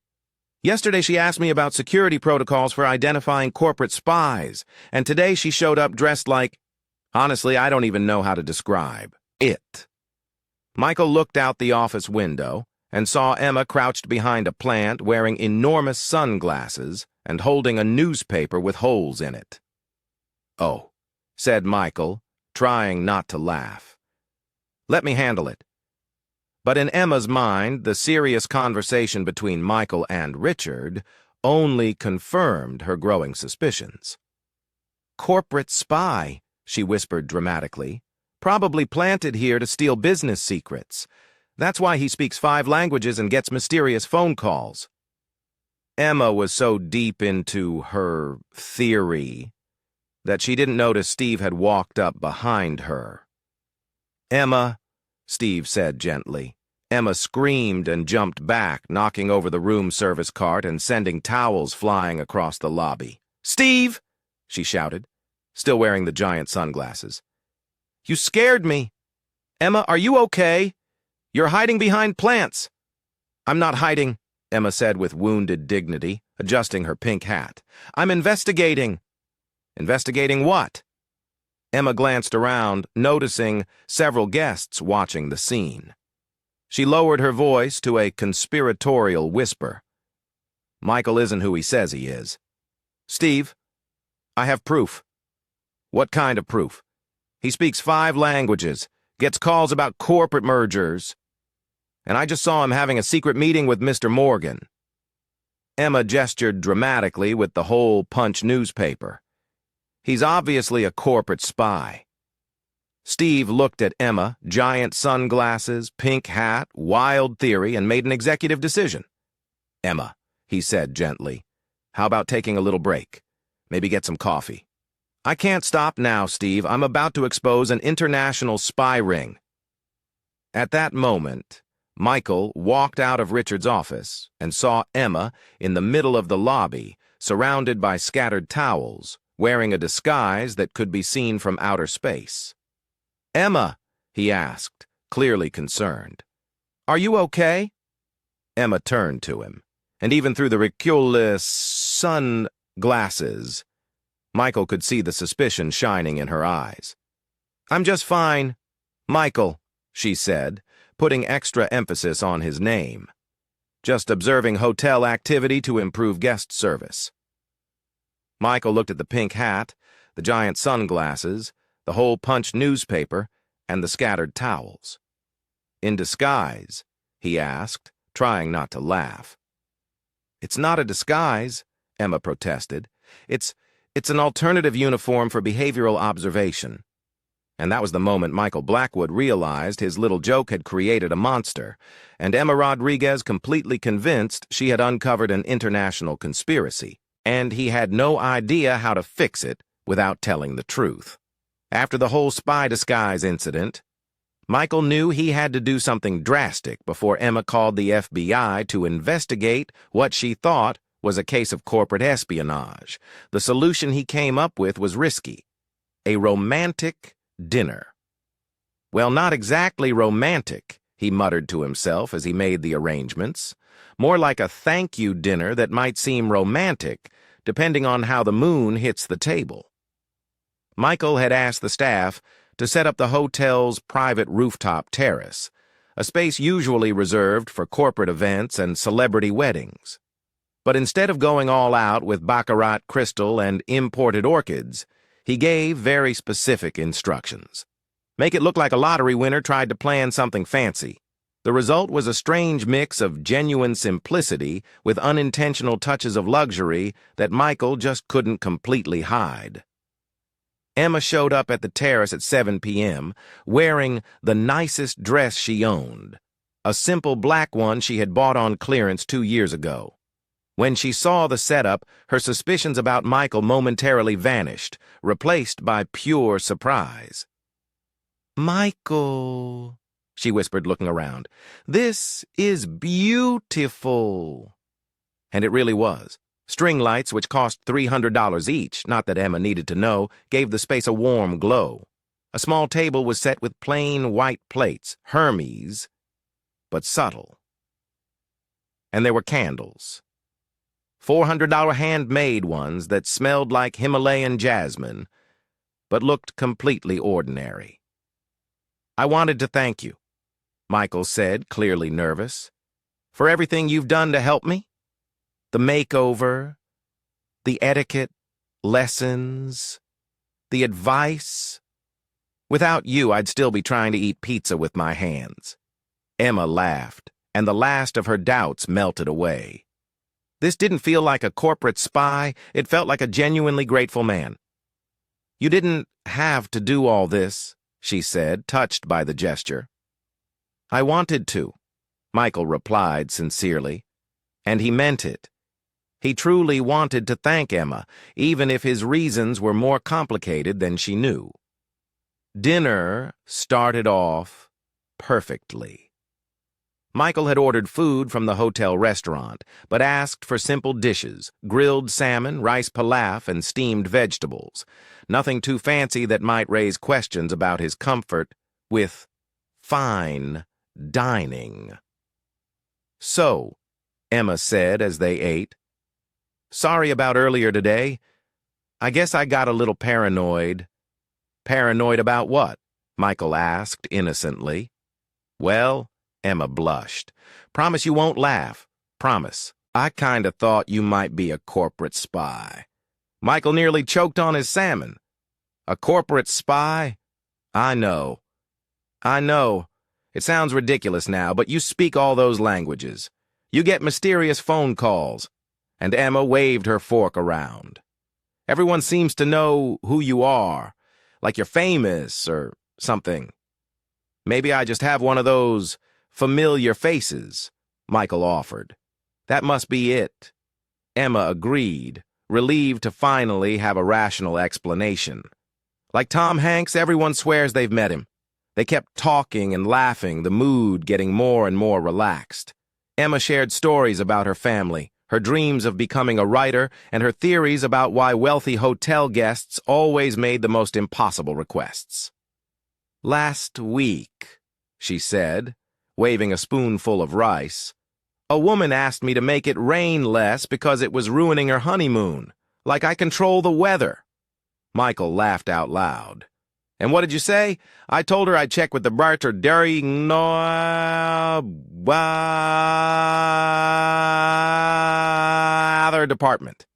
yesterday she asked me about security protocols for identifying corporate spies, and today she showed up dressed like, honestly, I don't even know how to describe it. Michael looked out the office window and saw Emma crouched behind a plant wearing enormous sunglasses and holding a newspaper with holes in it. Oh, said Michael, trying not to laugh. Let me handle it. But in Emma's mind, the serious conversation between Michael and Richard only confirmed her growing suspicions. Corporate spy, she whispered dramatically, probably planted here to steal business secrets. That's why he speaks 5 languages and gets mysterious phone calls. Emma was so deep into her theory that she didn't notice Steve had walked up behind her. Emma, Steve said gently. Emma screamed and jumped back, knocking over the room service cart and sending towels flying across the lobby. Steve! She shouted, still wearing the giant sunglasses. You scared me. Emma, are you okay? You're hiding behind plants. I'm not hiding, Emma said with wounded dignity, adjusting her pink hat. I'm investigating. Investigating what? Emma glanced around, noticing several guests watching the scene. She lowered her voice to a conspiratorial whisper. Michael isn't who he says he is. Steve, I have proof. What kind of proof? He speaks 5 languages, gets calls about corporate mergers, and I just saw him having a secret meeting with Mr. Morgan. Emma gestured dramatically with the hole punch newspaper. He's obviously a corporate spy. Steve looked at Emma, giant sunglasses, pink hat, wild theory, and made an executive decision. "Emma," he said gently, "how about taking a little break? Maybe get some coffee." "I can't stop now, Steve. I'm about to expose an international spy ring." At that moment, Michael walked out of Richard's office and saw Emma in the middle of the lobby, surrounded by scattered towels, wearing a disguise that could be seen from outer space. "Emma," he asked, clearly concerned, "are you okay?" Emma turned to him, and even through the ridiculous sunglasses, Michael could see the suspicion shining in her eyes. "I'm just fine, Michael," she said, putting extra emphasis on his name. "Just observing hotel activity to improve guest service." Michael looked at the pink hat, the giant sunglasses, the hole-punched newspaper, and the scattered towels. "In disguise?" he asked, trying not to laugh. "It's not a disguise," Emma protested. It's an alternative uniform for behavioral observation." And that was the moment Michael Blackwood realized his little joke had created a monster, and Emma Rodriguez completely convinced she had uncovered an international conspiracy, and he had no idea how to fix it without telling the truth. After the whole spy disguise incident, Michael knew he had to do something drastic before Emma called the FBI to investigate what she thought was a case of corporate espionage. The solution he came up with was risky: a romantic dinner. "Well, not exactly romantic," he muttered to himself as he made the arrangements. "More like a thank you dinner that might seem romantic, depending on how the moon hits the table." Michael had asked the staff to set up the hotel's private rooftop terrace, a space usually reserved for corporate events and celebrity weddings. But instead of going all out with baccarat crystal and imported orchids, he gave very specific instructions. Make it look like a lottery winner tried to plan something fancy. The result was a strange mix of genuine simplicity with unintentional touches of luxury that Michael just couldn't completely hide. Emma showed up at the terrace at 7 p.m., wearing the nicest dress she owned, a simple black one she had bought on clearance 2 years ago. When she saw the setup, her suspicions about Michael momentarily vanished, replaced by pure surprise. "Michael," she whispered, looking around, "this is beautiful." And it really was. String lights, which cost $300 each, not that Emma needed to know, gave the space a warm glow. A small table was set with plain white plates, Hermes, but subtle. And there were candles. $400 handmade ones that smelled like Himalayan jasmine, but looked completely ordinary. "I wanted to thank you," Michael said, clearly nervous, "for everything you've done to help me. The makeover, the etiquette lessons, the advice. Without you, I'd still be trying to eat pizza with my hands." Emma laughed, and the last of her doubts melted away. This didn't feel like a corporate spy. It felt like a genuinely grateful man. "You didn't have to do all this," she said, touched by the gesture. "I wanted to," Michael replied sincerely, and he meant it. He truly wanted to thank Emma, even if his reasons were more complicated than she knew. Dinner started off perfectly. Michael had ordered food from the hotel restaurant, but asked for simple dishes: grilled salmon, rice pilaf, and steamed vegetables. Nothing too fancy that might raise questions about his comfort with fine dining. "So," Emma said as they ate, "sorry about earlier today. I guess I got a little paranoid." "Paranoid about what?" Michael asked innocently. "Well," Emma blushed, "promise you won't laugh. Promise. I kinda thought you might be a corporate spy." Michael nearly choked on his salmon. "A corporate spy? I know. I know. It sounds ridiculous now, but you speak all those languages. You get mysterious phone calls." And Emma waved her fork around. "Everyone seems to know who you are, like you're famous or something. Maybe I just have one of those familiar faces," Michael offered. That must be it. Emma agreed, relieved to finally have a rational explanation. Like Tom Hanks, everyone swears they've met him. They kept talking and laughing, the mood getting more and more relaxed. Emma shared stories about her family, her dreams of becoming a writer, and her theories about why wealthy hotel guests always made the most impossible requests. "Last week," she said, waving a spoonful of rice, "a woman asked me to make it rain less because it was ruining her honeymoon, like I control the weather." Michael laughed out loud. "And what did you say?" "I told her I'd check with the barter during other department."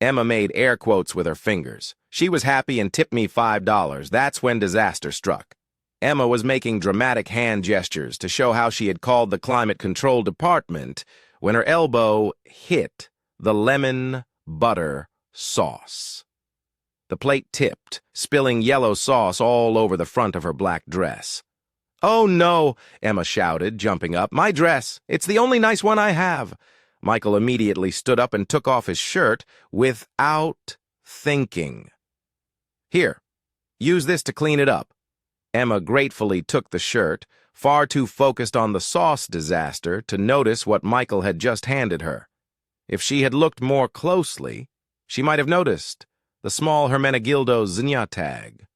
Emma made air quotes with her fingers. She was happy and tipped me $5. That's when disaster struck. Emma was making dramatic hand gestures to show how she had called the climate control department when her elbow hit the lemon butter sauce. The plate tipped, spilling yellow sauce all over the front of her black dress. "Oh, no," Emma shouted, jumping up. "My dress! It's the only nice one I have." Michael immediately stood up and took off his shirt without thinking. "Here, use this to clean it up." Emma gratefully took the shirt, far too focused on the sauce disaster to notice what Michael had just handed her. If she had looked more closely, she might have noticed the small Hermenegildo Zinnia tag,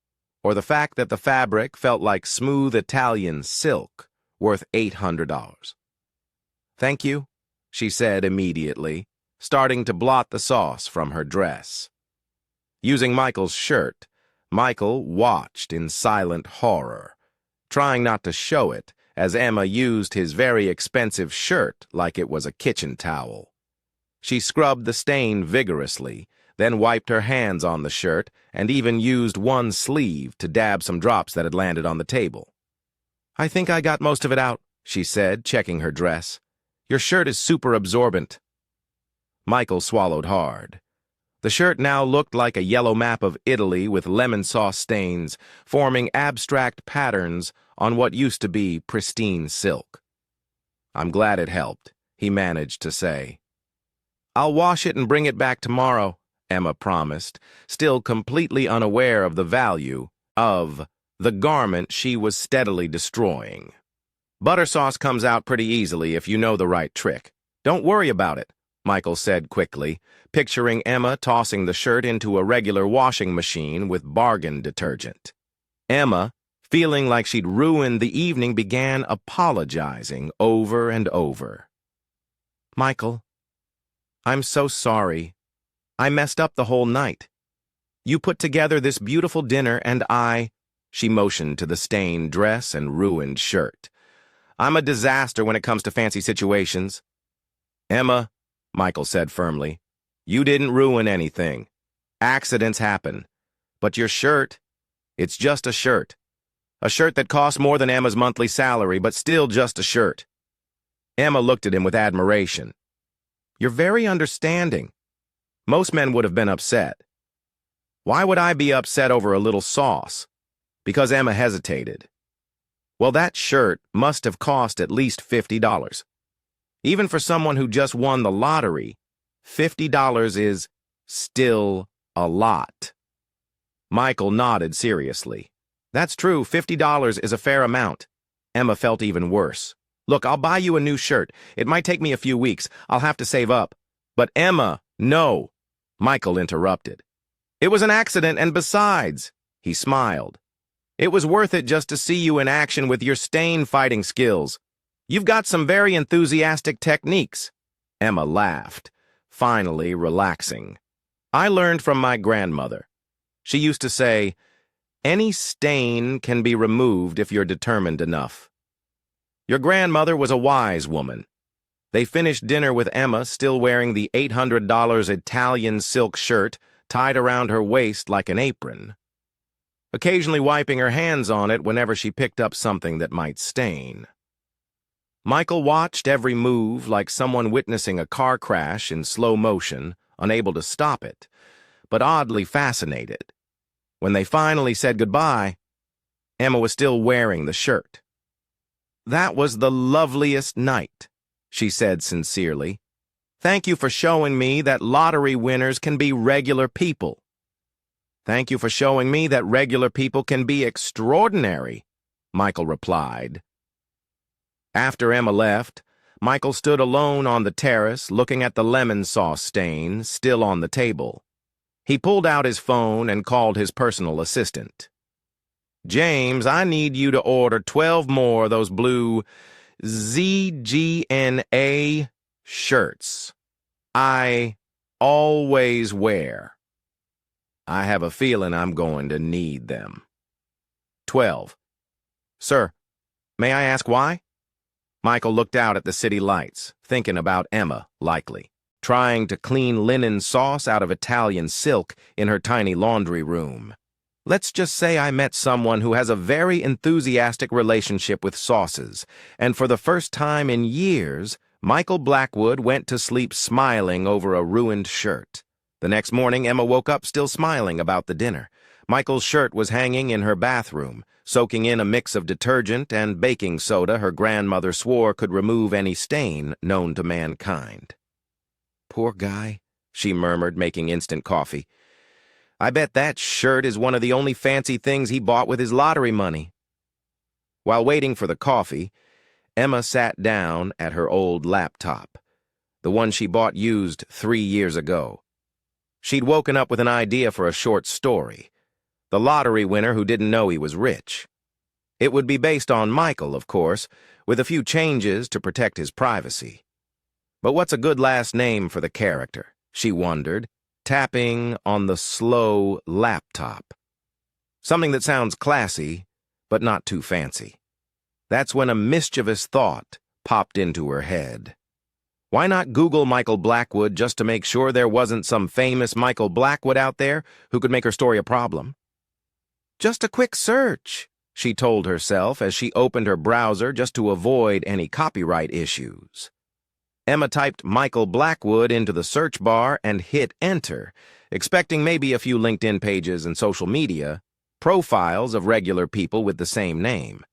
or the fact that the fabric felt like smooth Italian silk, worth $800. "Thank you," she said immediately, starting to blot the sauce from her dress. Using Michael's shirt, Michael watched in silent horror, trying not to show it as Emma used his very expensive shirt like it was a kitchen towel. She scrubbed the stain vigorously, then wiped her hands on the shirt and even used one sleeve to dab some drops that had landed on the table. "I think I got most of it out," she said, checking her dress. "Your shirt is super absorbent." Michael swallowed hard. The shirt now looked like a yellow map of Italy with lemon sauce stains, forming abstract patterns on what used to be pristine silk. "I'm glad it helped," he managed to say. "I'll wash it and bring it back tomorrow," Emma promised, still completely unaware of the value of the garment she was steadily destroying. "Butter sauce comes out pretty easily if you know the right trick. Don't worry about it," Michael said quickly, picturing Emma tossing the shirt into a regular washing machine with bargain detergent. Emma, feeling like she'd ruined the evening, began apologizing over and over. "Michael, I'm so sorry. I messed up the whole night. You put together this beautiful dinner and she motioned to the stained dress and ruined shirt. "I'm a disaster when it comes to fancy situations." "Emma," Michael said firmly, "you didn't ruin anything. Accidents happen. But your shirt, it's just a shirt. A shirt that costs more than Emma's monthly salary, but still just a shirt." Emma looked at him with admiration. "You're very understanding. Most men would have been upset. Why would I be upset over a little sauce?" Because Emma hesitated. "Well, that shirt must have cost at least $50. Even for someone who just won the lottery, $50 is still a lot." Michael nodded seriously. "That's true, $50 is a fair amount." Emma felt even worse. "Look, I'll buy you a new shirt. It might take me a few weeks. I'll have to save up." "But Emma, no," Michael interrupted. "It was an accident, and besides," he smiled, "it was worth it just to see you in action with your stain-fighting skills. You've got some very enthusiastic techniques." Emma laughed, finally relaxing. "I learned from my grandmother. She used to say, 'Any stain can be removed if you're determined enough.' Your grandmother was a wise woman." They finished dinner with Emma still wearing the $800 Italian silk shirt tied around her waist like an apron, occasionally wiping her hands on it whenever she picked up something that might stain. Michael watched every move like someone witnessing a car crash in slow motion, unable to stop it, but oddly fascinated. When they finally said goodbye, Emma was still wearing the shirt. "That was the loveliest night," she said sincerely. Thank you for showing me that lottery winners can be regular people. Thank you for showing me that regular people can be extraordinary, Michael replied. After Emma left, Michael stood alone on the terrace looking at the lemon sauce stain still on the table. He pulled out his phone and called his personal assistant. James, I need you to order 12 more of those blue ZGNA shirts I always wear. I have a feeling I'm going to need them. 12. Sir, may I ask why? Michael looked out at the city lights, thinking about Emma, likely, trying to clean linen sauce out of Italian silk in her tiny laundry room. Let's just say I met someone who has a very enthusiastic relationship with sauces, and for the first time in years, Michael Blackwood went to sleep smiling over a ruined shirt. The next morning, Emma woke up still smiling about the dinner. Michael's shirt was hanging in her bathroom, soaking in a mix of detergent and baking soda her grandmother swore could remove any stain known to mankind. Poor guy, she murmured, making instant coffee. I bet that shirt is one of the only fancy things he bought with his lottery money. While waiting for the coffee, Emma sat down at her old laptop, the one she bought used 3 years ago. She'd woken up with an idea for a short story. The lottery winner who didn't know he was rich. It would be based on Michael, of course, with a few changes to protect his privacy. But what's a good last name for the character, she wondered, tapping on the slow laptop. Something that sounds classy, but not too fancy. That's when a mischievous thought popped into her head. Why not Google Michael Blackwood just to make sure there wasn't some famous Michael Blackwood out there who could make her story a problem? Just a quick search, she told herself as she opened her browser just to avoid any copyright issues. Emma typed Michael Blackwood into the search bar and hit enter, expecting maybe a few LinkedIn pages and social media, profiles of regular people with the same name.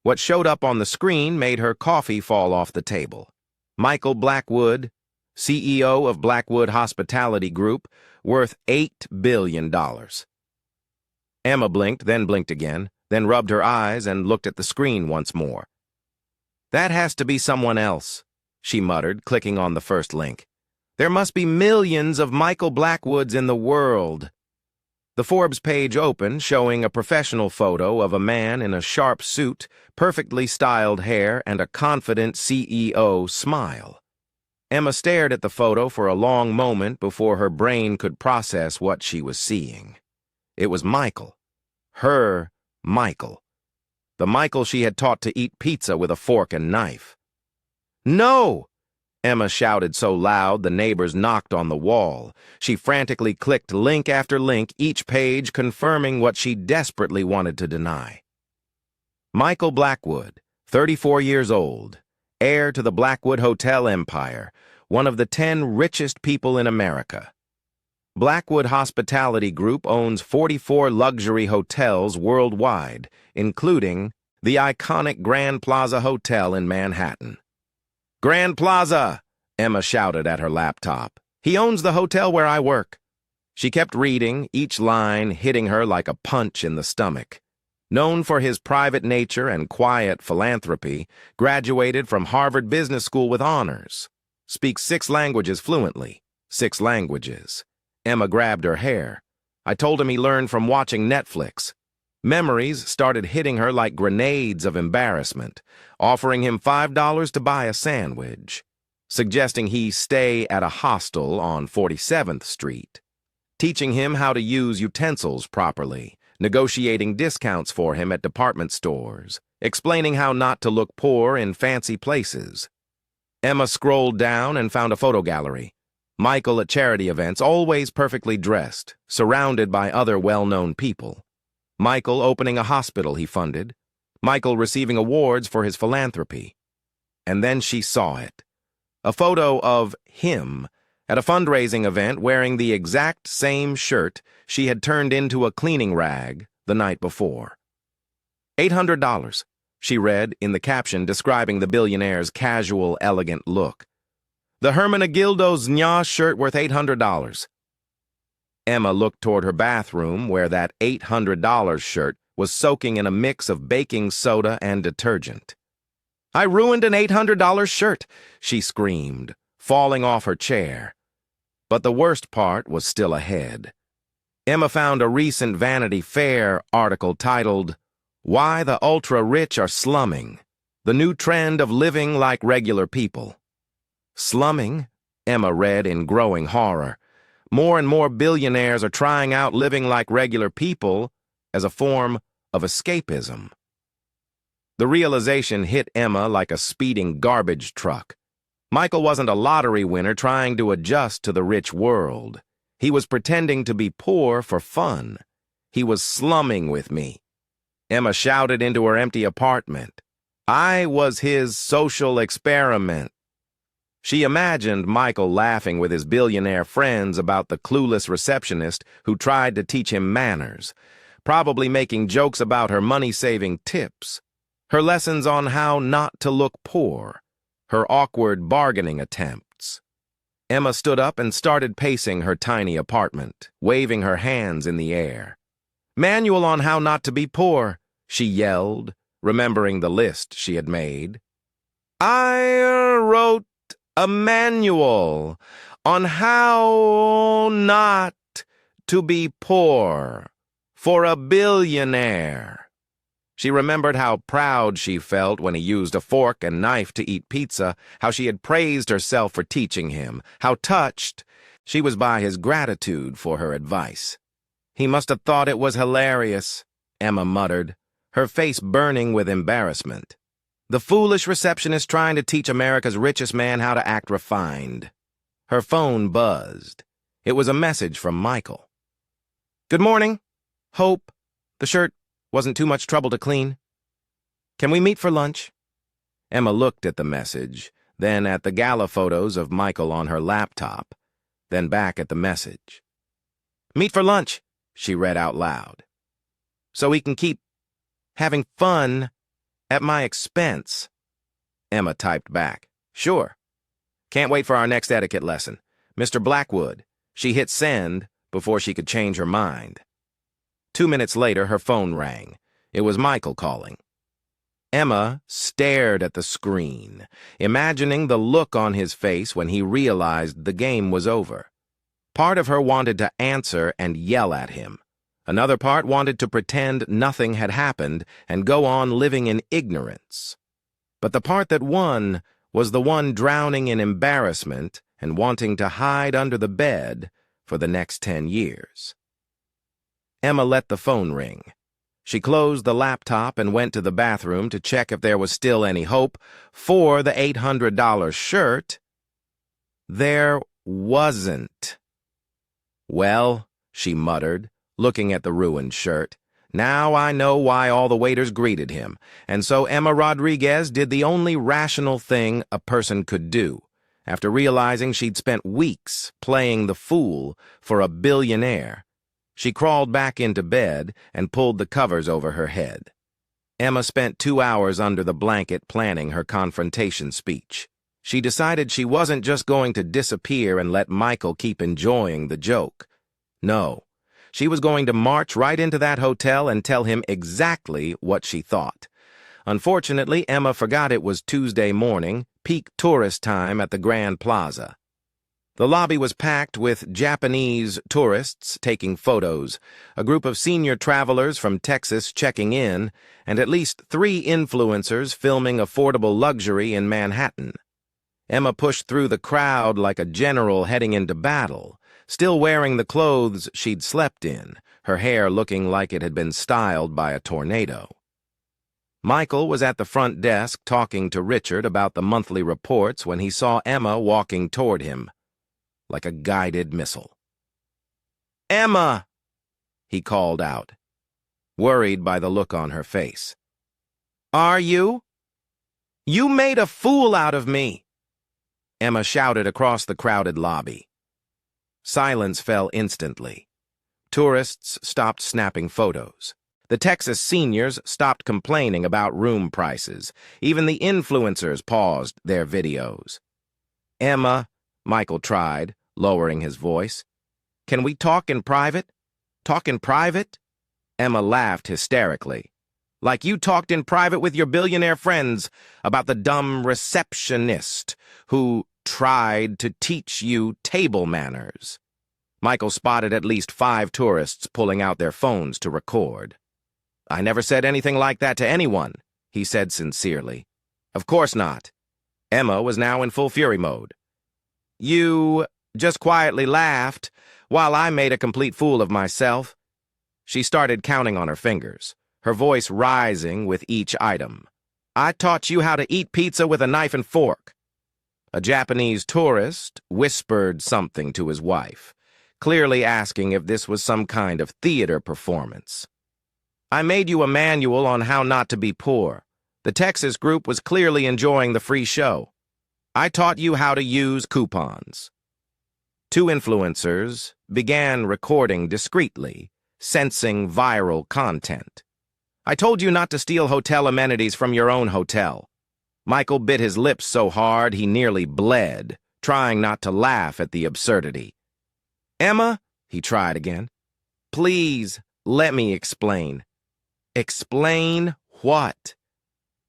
What showed up on the screen made her coffee fall off the table. Michael Blackwood, CEO of Blackwood Hospitality Group, worth $8 billion. Emma blinked, then blinked again, then rubbed her eyes and looked at the screen once more. That has to be someone else, she muttered, clicking on the first link. There must be millions of Michael Blackwoods in the world. The Forbes page opened, showing a professional photo of a man in a sharp suit, perfectly styled hair, and a confident CEO smile. Emma stared at the photo for a long moment before her brain could process what she was seeing. It was Michael. Her Michael. The Michael she had taught to eat pizza with a fork and knife. No! Emma shouted so loud the neighbors knocked on the wall. She frantically clicked link after link, each page confirming what she desperately wanted to deny. Michael Blackwood, 34 years old, heir to the Blackwood Hotel empire, one of the 10 richest people in America. Blackwood Hospitality Group owns 44 luxury hotels worldwide, including the iconic Grand Plaza Hotel in Manhattan. Grand Plaza! Emma shouted at her laptop. He owns the hotel where I work. She kept reading, each line hitting her like a punch in the stomach. Known for his private nature and quiet philanthropy, graduated from Harvard Business School with honors. Speaks 6 languages fluently. 6 languages. Emma grabbed her hair. I told him he learned from watching Netflix. Memories started hitting her like grenades of embarrassment, offering him $5 to buy a sandwich, suggesting he stay at a hostel on 47th Street, teaching him how to use utensils properly, negotiating discounts for him at department stores, explaining how not to look poor in fancy places. Emma scrolled down and found a photo gallery. Michael at charity events, always perfectly dressed, surrounded by other well-known people. Michael opening a hospital he funded. Michael receiving awards for his philanthropy. And then she saw it. A photo of him at a fundraising event wearing the exact same shirt she had turned into a cleaning rag the night before. $800, she read in the caption describing the billionaire's casual, elegant look. The Hermenegildo's Nya shirt worth $800. Emma looked toward her bathroom where that $800 shirt was soaking in a mix of baking soda and detergent. I ruined an $800 shirt, she screamed, falling off her chair. But the worst part was still ahead. Emma found a recent Vanity Fair article titled, "Why the Ultra-Rich Are Slumming, the New Trend of Living Like Regular People." Slumming? Emma read in growing horror. More and more billionaires are trying out living like regular people as a form of escapism. The realization hit Emma like a speeding garbage truck. Michael wasn't a lottery winner trying to adjust to the rich world. He was pretending to be poor for fun. He was slumming with me. Emma shouted into her empty apartment. I was his social experiment. She imagined Michael laughing with his billionaire friends about the clueless receptionist who tried to teach him manners, probably making jokes about her money-saving tips, her lessons on how not to look poor, her awkward bargaining attempts. Emma stood up and started pacing her tiny apartment, waving her hands in the air. "Manual on how not to be poor," she yelled, remembering the list she had made. "I wrote a manual on how not to be poor for a billionaire." She remembered how proud she felt when he used a fork and knife to eat pizza, how she had praised herself for teaching him, how touched she was by his gratitude for her advice. "He must have thought it was hilarious," Emma muttered, her face burning with embarrassment. The foolish receptionist trying to teach America's richest man how to act refined. Her phone buzzed. It was a message from Michael. "Good morning. Hope the shirt wasn't too much trouble to clean. Can we meet for lunch?" Emma looked at the message, then at the gala photos of Michael on her laptop, then back at the message. "Meet for lunch," she read out loud. "So we can keep having fun at my expense." Emma typed back, "Sure. Can't wait for our next etiquette lesson. Mr. Blackwood." She hit send before she could change her mind. 2 minutes later, her phone rang. It was Michael calling. Emma stared at the screen, imagining the look on his face when he realized the game was over. Part of her wanted to answer and yell at him. Another part wanted to pretend nothing had happened and go on living in ignorance. But the part that won was the one drowning in embarrassment and wanting to hide under the bed for the next 10 years. Emma let the phone ring. She closed the laptop and went to the bathroom to check if there was still any hope for the $800 shirt. There wasn't. "Well," she muttered, looking at the ruined shirt, "now I know why all the waiters greeted him." And so Emma Rodriguez did the only rational thing a person could do, after realizing she'd spent weeks playing the fool for a billionaire. She crawled back into bed and pulled the covers over her head. Emma spent 2 hours under the blanket planning her confrontation speech. She decided she wasn't just going to disappear and let Michael keep enjoying the joke. No. She was going to march right into that hotel and tell him exactly what she thought. Unfortunately, Emma forgot it was Tuesday morning, peak tourist time at the Grand Plaza. The lobby was packed with Japanese tourists taking photos, a group of senior travelers from Texas checking in, and at least 3 influencers filming affordable luxury in Manhattan. Emma pushed through the crowd like a general heading into battle, still wearing the clothes she'd slept in, her hair looking like it had been styled by a tornado. Michael was at the front desk talking to Richard about the monthly reports when he saw Emma walking toward him, like a guided missile. "Emma!" he called out, worried by the look on her face. "Are you? You made a fool out of me!" Emma shouted across the crowded lobby. Silence fell instantly. Tourists stopped snapping photos. The Texas seniors stopped complaining about room prices. Even the influencers paused their videos. Emma, Michael tried, lowering his voice. Can we talk in private? Talk in private? Emma laughed hysterically. Like you talked in private with your billionaire friends about the dumb receptionist who tried to teach you table manners. Michael spotted at least 5 tourists pulling out their phones to record. I never said anything like that to anyone, he said sincerely. Of course not. Emma was now in full fury mode. You just quietly laughed while I made a complete fool of myself. She started counting on her fingers, her voice rising with each item. I taught you how to eat pizza with a knife and fork. A Japanese tourist whispered something to his wife, clearly asking if this was some kind of theater performance. I made you a manual on how not to be poor. The Texas group was clearly enjoying the free show. I taught you how to use coupons. 2 influencers began recording discreetly, sensing viral content. I told you not to steal hotel amenities from your own hotel. Michael bit his lips so hard he nearly bled, trying not to laugh at the absurdity. Emma, he tried again. Please, let me explain. Explain what?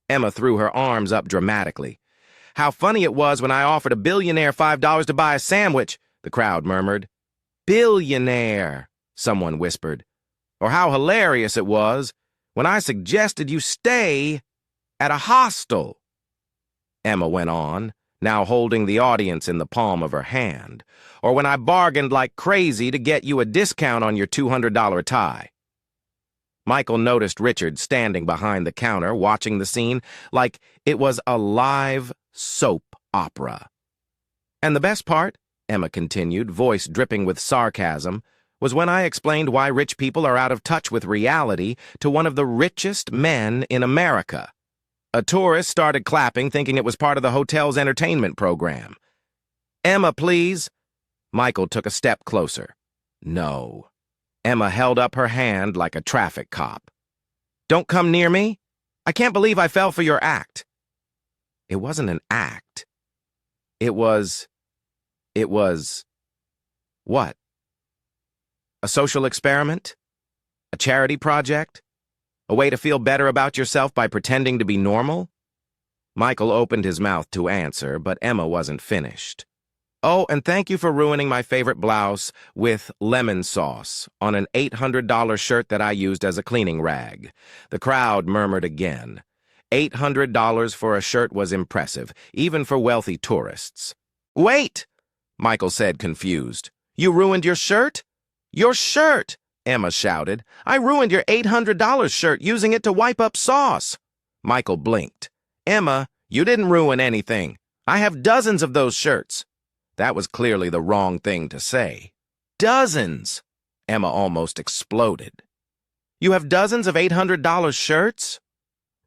Emma threw her arms up dramatically. How funny it was when I offered a billionaire $5 to buy a sandwich, the crowd murmured. Billionaire, someone whispered. Or how hilarious it was when I suggested you stay at a hostel. Emma went on, now holding the audience in the palm of her hand. Or when I bargained like crazy to get you a discount on your $200 tie. Michael noticed Richard standing behind the counter watching the scene like it was a live soap opera. And the best part, Emma continued, voice dripping with sarcasm, was when I explained why rich people are out of touch with reality to one of the richest men in America. A tourist started clapping, thinking it was part of the hotel's entertainment program. Emma, please. Michael took a step closer. No. Emma held up her hand like a traffic cop. Don't come near me. I can't believe I fell for your act. It wasn't an act. It was... What? A social experiment? A charity project? A way to feel better about yourself by pretending to be normal? Michael opened his mouth to answer, but Emma wasn't finished. Oh, and thank you for ruining my favorite blouse with lemon sauce on an $800 shirt that I used as a cleaning rag. The crowd murmured again. $800 for a shirt was impressive, even for wealthy tourists. Wait! Michael said, confused. You ruined your shirt? Your shirt! Emma shouted. I ruined your $800 shirt using it to wipe up sauce. Michael blinked. Emma, you didn't ruin anything. I have dozens of those shirts. That was clearly the wrong thing to say. Dozens! Emma almost exploded. You have dozens of $800 shirts?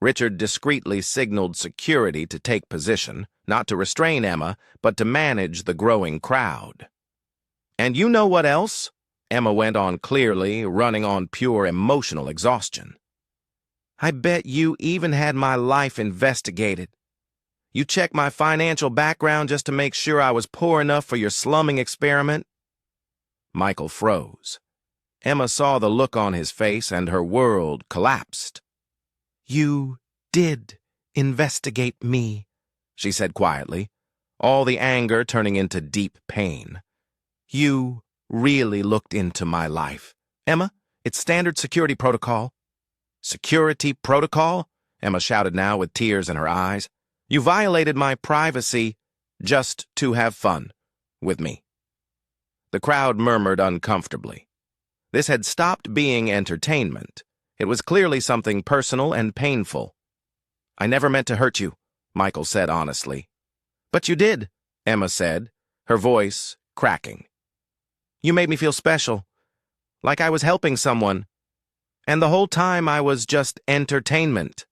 Richard discreetly signaled security to take position, not to restrain Emma, but to manage the growing crowd. And you know what else? Emma went on clearly, running on pure emotional exhaustion. I bet you even had my life investigated. You checked my financial background just to make sure I was poor enough for your slumming experiment? Michael froze. Emma saw the look on his face and her world collapsed. You did investigate me, she said quietly, all the anger turning into deep pain. You really looked into my life. Emma, it's standard security protocol. Security protocol? Emma shouted now with tears in her eyes. You violated my privacy just to have fun with me. The crowd murmured uncomfortably. This had stopped being entertainment. It was clearly something personal and painful. I never meant to hurt you, Michael said honestly. But you did, Emma said, her voice cracking. You made me feel special, like I was helping someone, and the whole time I was just entertainment.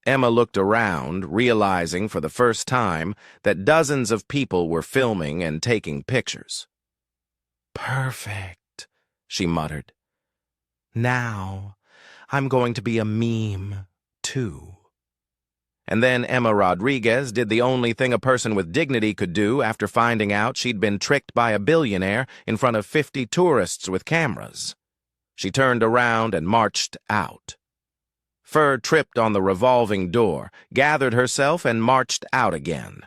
Emma looked around, realizing for the first time that dozens of people were filming and taking pictures. Perfect, she muttered. Now, I'm going to be a meme, too. And then Emma Rodriguez did the only thing a person with dignity could do after finding out she'd been tricked by a billionaire in front of 50 tourists with cameras. She turned around and marched out. Fur tripped on the revolving door, gathered herself, and marched out again.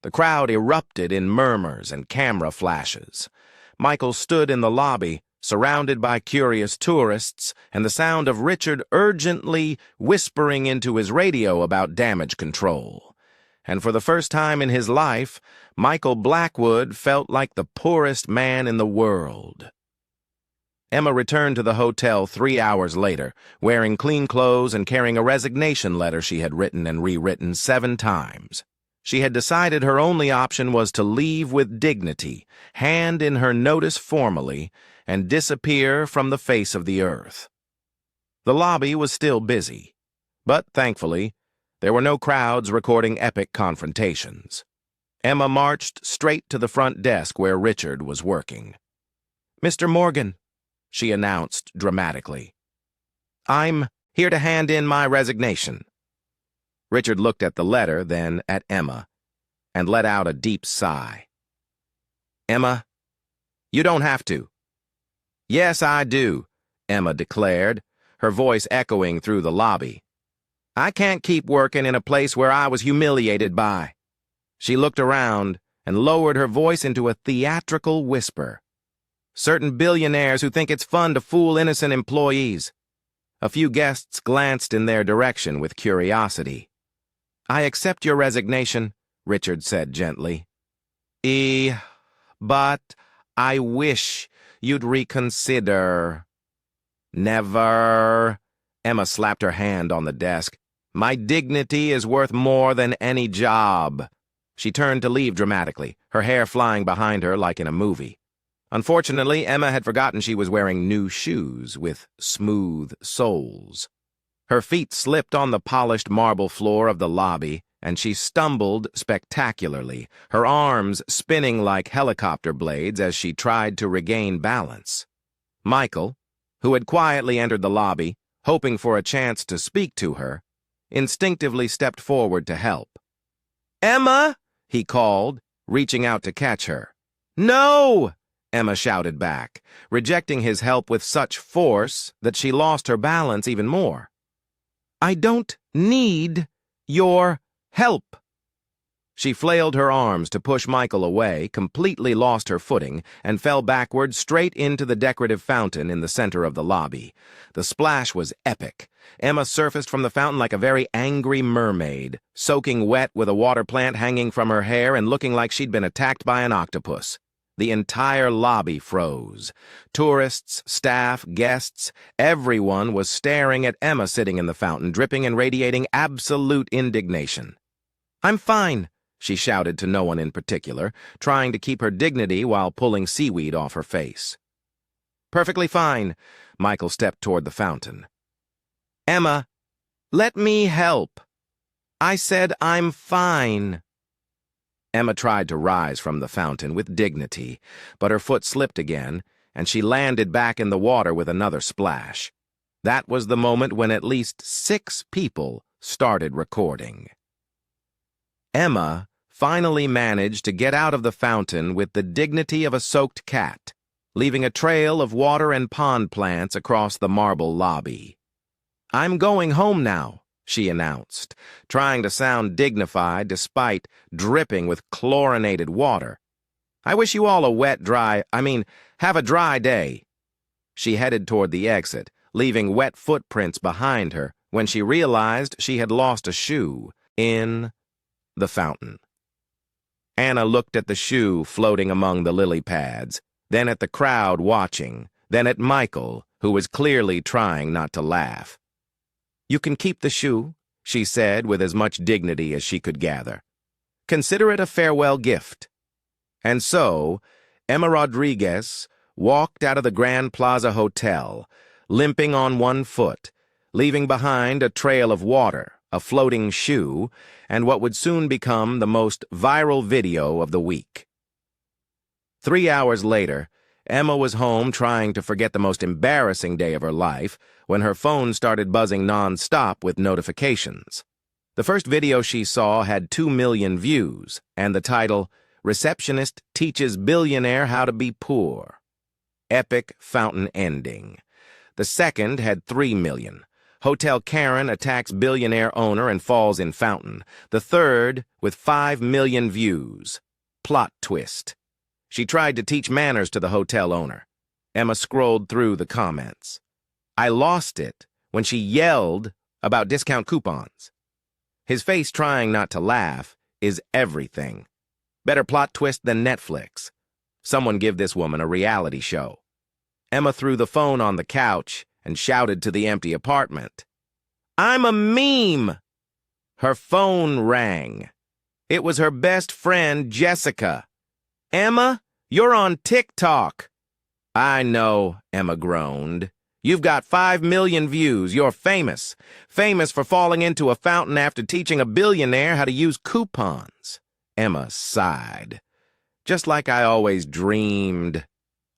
The crowd erupted in murmurs and camera flashes. Michael stood in the lobby, surrounded by curious tourists, and the sound of Richard urgently whispering into his radio about damage control. And for the first time in his life, Michael Blackwood felt like the poorest man in the world. Emma returned to the hotel 3 hours later, wearing clean clothes and carrying a resignation letter she had written and rewritten 7 times. She had decided her only option was to leave with dignity, hand in her notice formally, and disappear from the face of the earth. The lobby was still busy, but thankfully, there were no crowds recording epic confrontations. Emma marched straight to the front desk where Richard was working. "Mr. Morgan," she announced dramatically, "I'm here to hand in my resignation." Richard looked at the letter, then at Emma, and let out a deep sigh. "Emma, you don't have to." "Yes, I do," Emma declared, her voice echoing through the lobby. "I can't keep working in a place where I was humiliated by." She looked around and lowered her voice into a theatrical whisper. "Certain billionaires who think it's fun to fool innocent employees." A few guests glanced in their direction with curiosity. "I accept your resignation," Richard said gently. But I wish you'd reconsider." "Never." Emma slapped her hand on the desk. "My dignity is worth more than any job." She turned to leave dramatically, her hair flying behind her like in a movie. Unfortunately, Emma had forgotten she was wearing new shoes with smooth soles. Her feet slipped on the polished marble floor of the lobby, and she stumbled spectacularly, her arms spinning like helicopter blades as she tried to regain balance. Michael, who had quietly entered the lobby, hoping for a chance to speak to her, instinctively stepped forward to help. "Emma!" he called, reaching out to catch her. "No!" Emma shouted back, rejecting his help with such force that she lost her balance even more. "I don't need your help." She flailed her arms to push Michael away, completely lost her footing, and fell backward straight into the decorative fountain in the center of the lobby. The splash was epic. Emma surfaced from the fountain like a very angry mermaid, soaking wet with a water plant hanging from her hair and looking like she'd been attacked by an octopus. The entire lobby froze. Tourists, staff, guests, everyone was staring at Emma sitting in the fountain, dripping and radiating absolute indignation. "I'm fine," she shouted to no one in particular, trying to keep her dignity while pulling seaweed off her face. "Perfectly fine." Michael stepped toward the fountain. "Emma, let me help." "I said I'm fine." Emma tried to rise from the fountain with dignity, but her foot slipped again, and she landed back in the water with another splash. That was the moment when at least 6 people started recording. Emma finally managed to get out of the fountain with the dignity of a soaked cat, leaving a trail of water and pond plants across the marble lobby. "I'm going home now," she announced, trying to sound dignified despite dripping with chlorinated water. "I wish you all have a dry day." She headed toward the exit, leaving wet footprints behind her when she realized she had lost a shoe in the fountain. Anna looked at the shoe floating among the lily pads, then at the crowd watching, then at Michael, who was clearly trying not to laugh. "You can keep the shoe," she said with as much dignity as she could gather. "Consider it a farewell gift." And so, Emma Rodriguez walked out of the Grand Plaza Hotel, limping on one foot, leaving behind a trail of water, a floating shoe, and what would soon become the most viral video of the week. 3 hours later, Emma was home trying to forget the most embarrassing day of her life when her phone started buzzing non-stop with notifications. The first video she saw had 2 million views, and the title, Receptionist Teaches Billionaire How to Be Poor. Epic fountain ending. The second had 3 million. Hotel Karen attacks billionaire owner and falls in fountain. The third, with 5 million views. Plot twist. She tried to teach manners to the hotel owner. Emma scrolled through the comments. I lost it when she yelled about discount coupons. His face trying not to laugh is everything. Better plot twist than Netflix. Someone give this woman a reality show. Emma threw the phone on the couch and shouted to the empty apartment. I'm a meme! Her phone rang. It was her best friend, Jessica. Emma, you're on TikTok. I know, Emma groaned. You've got 5 million views. You're famous. Famous for falling into a fountain after teaching a billionaire how to use coupons. Emma sighed. Just like I always dreamed.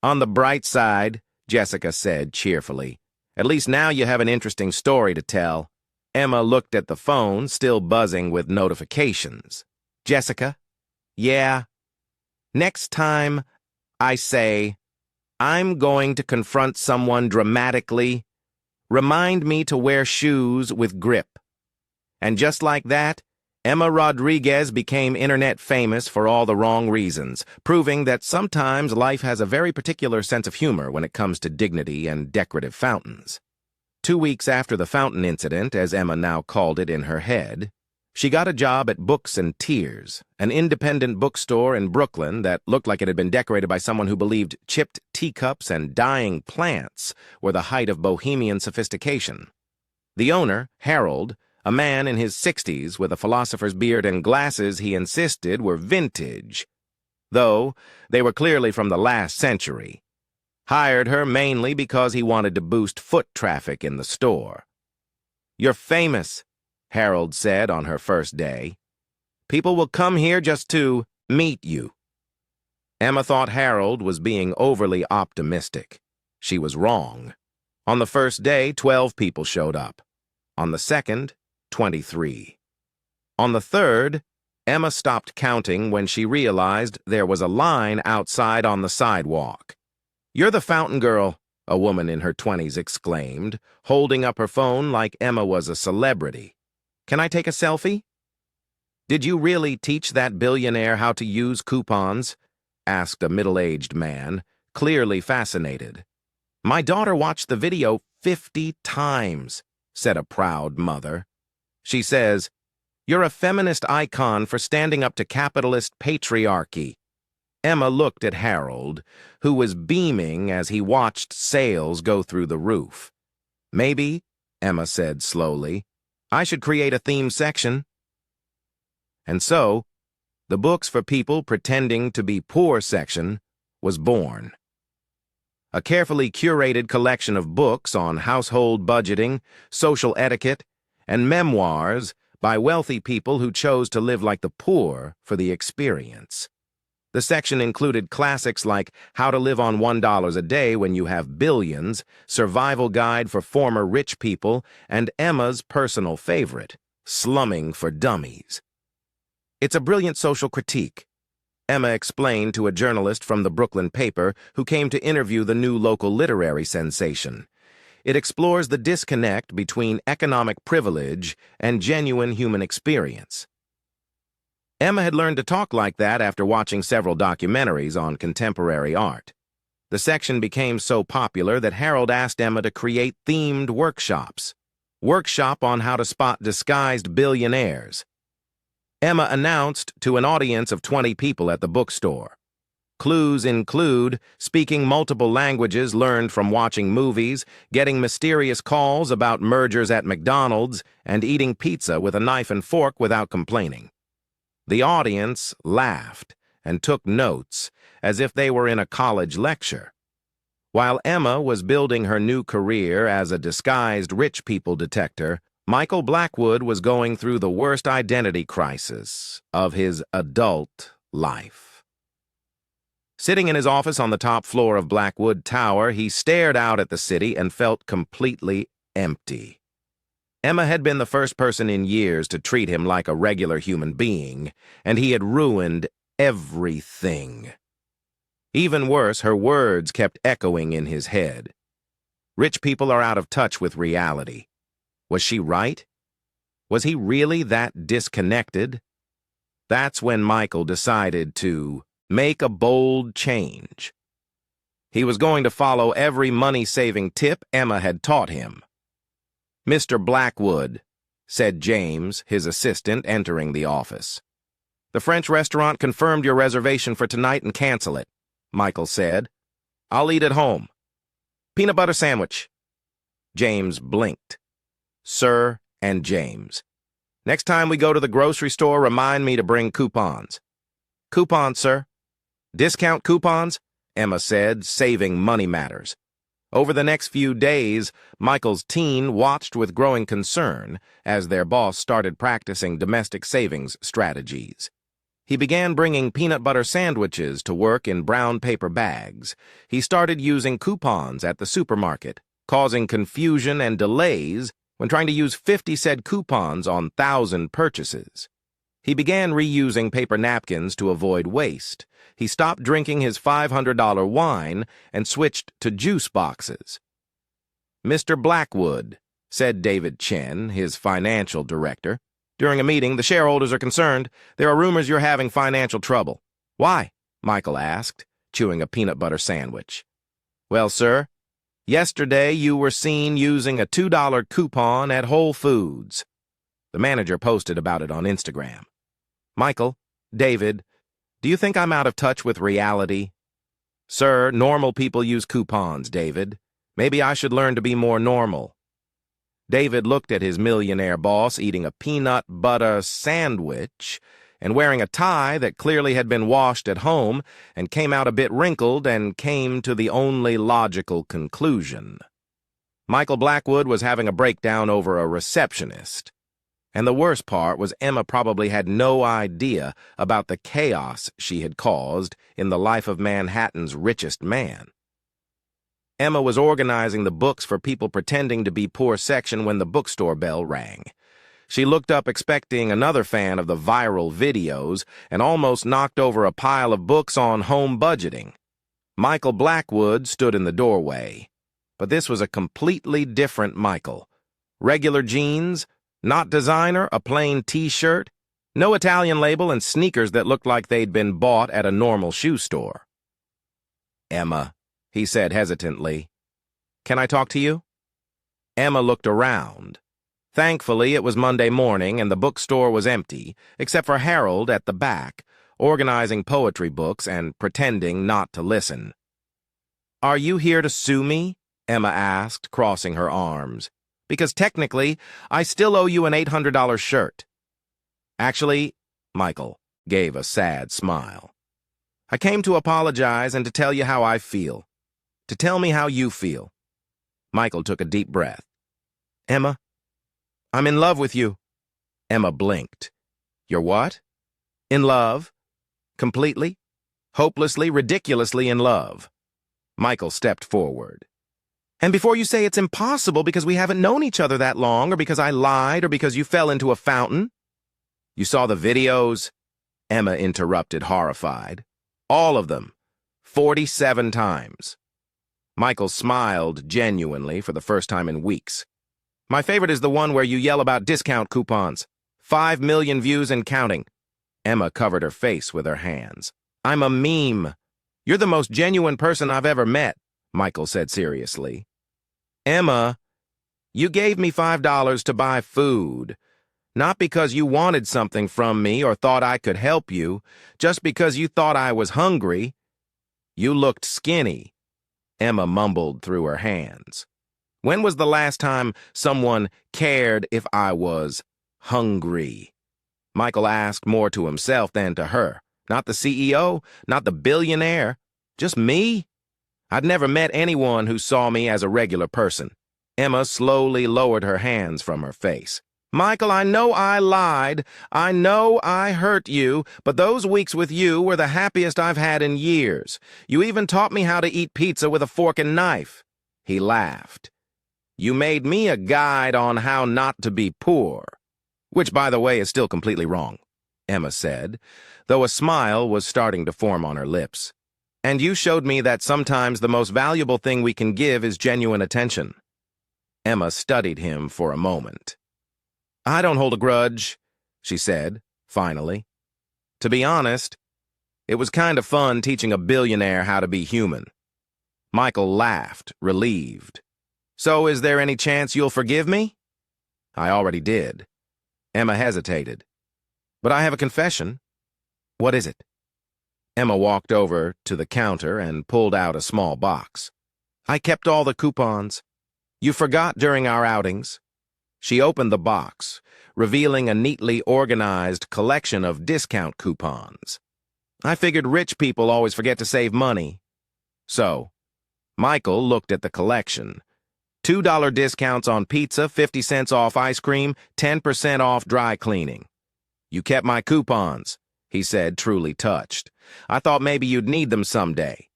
On the bright side, Jessica said cheerfully. At least now you have an interesting story to tell. Emma looked at the phone, still buzzing with notifications. Jessica? Yeah. Next time I say, I'm going to confront someone dramatically, remind me to wear shoes with grip. And just like that, Emma Rodriguez became internet famous for all the wrong reasons, proving that sometimes life has a very particular sense of humor when it comes to dignity and decorative fountains. 2 weeks after the fountain incident, as Emma now called it in her head, she got a job at Books and Tears, an independent bookstore in Brooklyn that looked like it had been decorated by someone who believed chipped teacups and dying plants were the height of bohemian sophistication. The owner, Harold, a man in his 60s with a philosopher's beard and glasses he insisted were vintage, though they were clearly from the last century, hired her mainly because he wanted to boost foot traffic in the store. You're famous, Harold said on her first day. People will come here just to meet you. Emma thought Harold was being overly optimistic. She was wrong. On the first day, 12 people showed up. On the second, 23. On the third, Emma stopped counting when she realized there was a line outside on the sidewalk. You're the fountain girl, a woman in her 20s exclaimed, holding up her phone like Emma was a celebrity. Can I take a selfie? Did you really teach that billionaire how to use coupons? Asked a middle-aged man, clearly fascinated. My daughter watched the video 50 times, said a proud mother. She says, you're a feminist icon for standing up to capitalist patriarchy. Emma looked at Harold, who was beaming as he watched sales go through the roof. Maybe, Emma said slowly, I should create a theme section. And so, the Books for People Pretending to Be Poor section was born. A carefully curated collection of books on household budgeting, social etiquette, and memoirs by wealthy people who chose to live like the poor for the experience. The section included classics like How to Live on $1 a Day When You Have Billions, Survival Guide for Former Rich People, and Emma's personal favorite, Slumming for Dummies. It's a brilliant social critique, Emma explained to a journalist from the Brooklyn paper who came to interview the new local literary sensation. It explores the disconnect between economic privilege and genuine human experience. Emma had learned to talk like that after watching several documentaries on contemporary art. The section became so popular that Harold asked Emma to create themed workshops. Workshop on how to spot disguised billionaires. Emma announced to an audience of 20 people at the bookstore. Clues include speaking multiple languages learned from watching movies, getting mysterious calls about mergers at McDonald's, and eating pizza with a knife and fork without complaining. The audience laughed and took notes as if they were in a college lecture. While Emma was building her new career as a disguised rich people detector, Michael Blackwood was going through the worst identity crisis of his adult life. Sitting in his office on the top floor of Blackwood Tower, he stared out at the city and felt completely empty. Emma had been the first person in years to treat him like a regular human being, and he had ruined everything. Even worse, her words kept echoing in his head. Rich people are out of touch with reality. Was she right? Was he really that disconnected? That's when Michael decided to make a bold change. He was going to follow every money-saving tip Emma had taught him. "Mr. Blackwood," said James, his assistant, entering the office. "The French restaurant confirmed your reservation for tonight and cancel it," Michael said. "I'll eat at home. Peanut butter sandwich." James blinked. Sir and James. "Next time we go to the grocery store, remind me to bring coupons." "Coupons, sir." "Discount coupons?" Emma said, saving money matters. Over the next few days, Michael's team watched with growing concern as their boss started practicing domestic savings strategies. He began bringing peanut butter sandwiches to work in brown paper bags. He started using coupons at the supermarket, causing confusion and delays when trying to use 50-cent coupons on 1,000 purchases. He began reusing paper napkins to avoid waste. He stopped drinking his $500 wine and switched to juice boxes. "Mr. Blackwood," said David Chen, his financial director. "During a meeting, the shareholders are concerned. There are rumors you're having financial trouble." "Why?" Michael asked, chewing a peanut butter sandwich. "Well, sir, yesterday you were seen using a $2 coupon at Whole Foods." The manager posted about it on Instagram. "Michael, David, do you think I'm out of touch with reality?" "Sir, normal people use coupons, David. Maybe I should learn to be more normal." David looked at his millionaire boss eating a peanut butter sandwich and wearing a tie that clearly had been washed at home and came out a bit wrinkled, and came to the only logical conclusion. Michael Blackwood was having a breakdown over a receptionist. And the worst part was Emma probably had no idea about the chaos she had caused in the life of Manhattan's richest man. Emma was organizing the books for people pretending to be poor section when the bookstore bell rang. She looked up expecting another fan of the viral videos and almost knocked over a pile of books on home budgeting. Michael Blackwood stood in the doorway. But this was a completely different Michael. Regular jeans, not designer, a plain t-shirt, no Italian label, and sneakers that looked like they'd been bought at a normal shoe store. "Emma," he said hesitantly, "can I talk to you?" Emma looked around. Thankfully, it was Monday morning and the bookstore was empty, except for Harold at the back, organizing poetry books and pretending not to listen. "Are you here to sue me?" Emma asked, crossing her arms. "Because technically, I still owe you an $800 shirt." "Actually," Michael gave a sad smile, "I came to apologize and to tell you how I feel. To tell me how you feel." Michael took a deep breath. "Emma, I'm in love with you." Emma blinked. "You're what?" "In love. Completely, hopelessly, ridiculously in love." Michael stepped forward. "And before you say it's impossible because we haven't known each other that long, or because I lied, or because you fell into a fountain." "You saw the videos?" Emma interrupted, horrified. "All of them. 47 times. Michael smiled genuinely for the first time in weeks. "My favorite is the one where you yell about discount coupons. 5 million views and counting." Emma covered her face with her hands. "I'm a meme. You're the most genuine person I've ever met," Michael said seriously. "Emma, you gave me $5 to buy food, not because you wanted something from me or thought I could help you, just because you thought I was hungry. You looked skinny." Emma mumbled through her hands. "When was the last time someone cared if I was hungry?" Michael asked more to himself than to her. Not the CEO, not the billionaire, just me? I'd never met anyone who saw me as a regular person. Emma slowly lowered her hands from her face. "Michael, I know I lied. I know I hurt you, but those weeks with you were the happiest I've had in years. You even taught me how to eat pizza with a fork and knife." He laughed. You made me a guide on how not to be poor. Which, by the way, is still completely wrong, Emma said, though a smile was starting to form on her lips. And you showed me that sometimes the most valuable thing we can give is genuine attention. Emma studied him for a moment. I don't hold a grudge, she said, finally. To be honest, it was kind of fun teaching a billionaire how to be human. Michael laughed, relieved. So is there any chance you'll forgive me? I already did. Emma hesitated. But I have a confession. What is it? Emma walked over to the counter and pulled out a small box. I kept all the coupons. You forgot during our outings. She opened the box, revealing a neatly organized collection of discount coupons. I figured rich people always forget to save money. So, Michael looked at the collection. $2 discounts on pizza, 50 cents off ice cream, 10% off dry cleaning. You kept my coupons, he said, truly touched. I thought maybe you'd need them someday.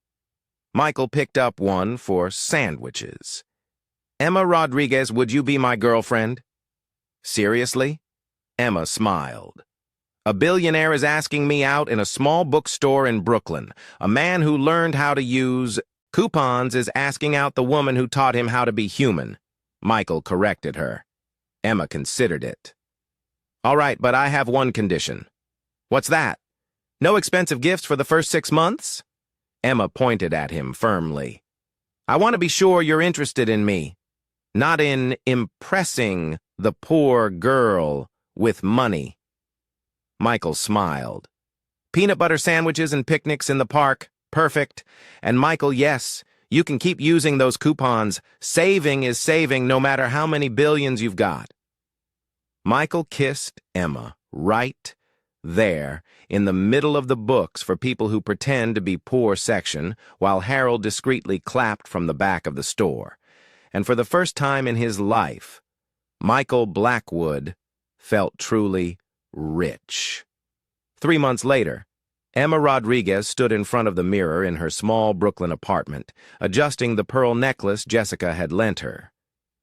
Michael picked up one for sandwiches. Emma Rodriguez, would you be my girlfriend? Seriously? Emma smiled. A billionaire is asking me out in a small bookstore in Brooklyn. A man who learned how to use coupons is asking out the woman who taught him how to be human. Michael corrected her. Emma considered it. All right, but I have one condition. What's that? No expensive gifts for the first 6 months? Emma pointed at him firmly. I want to be sure you're interested in me, not in impressing the poor girl with money. Michael smiled. Peanut butter sandwiches and picnics in the park, perfect. And Michael, yes, you can keep using those coupons. Saving is saving no matter how many billions you've got. Michael kissed Emma right there in the middle of the books for people who pretend to be poor section, while Harold discreetly clapped from the back of the store. And for the first time in his life, Michael Blackwood felt truly rich. 3 months later, Emma Rodriguez stood in front of the mirror in her small Brooklyn apartment, adjusting the pearl necklace Jessica had lent her.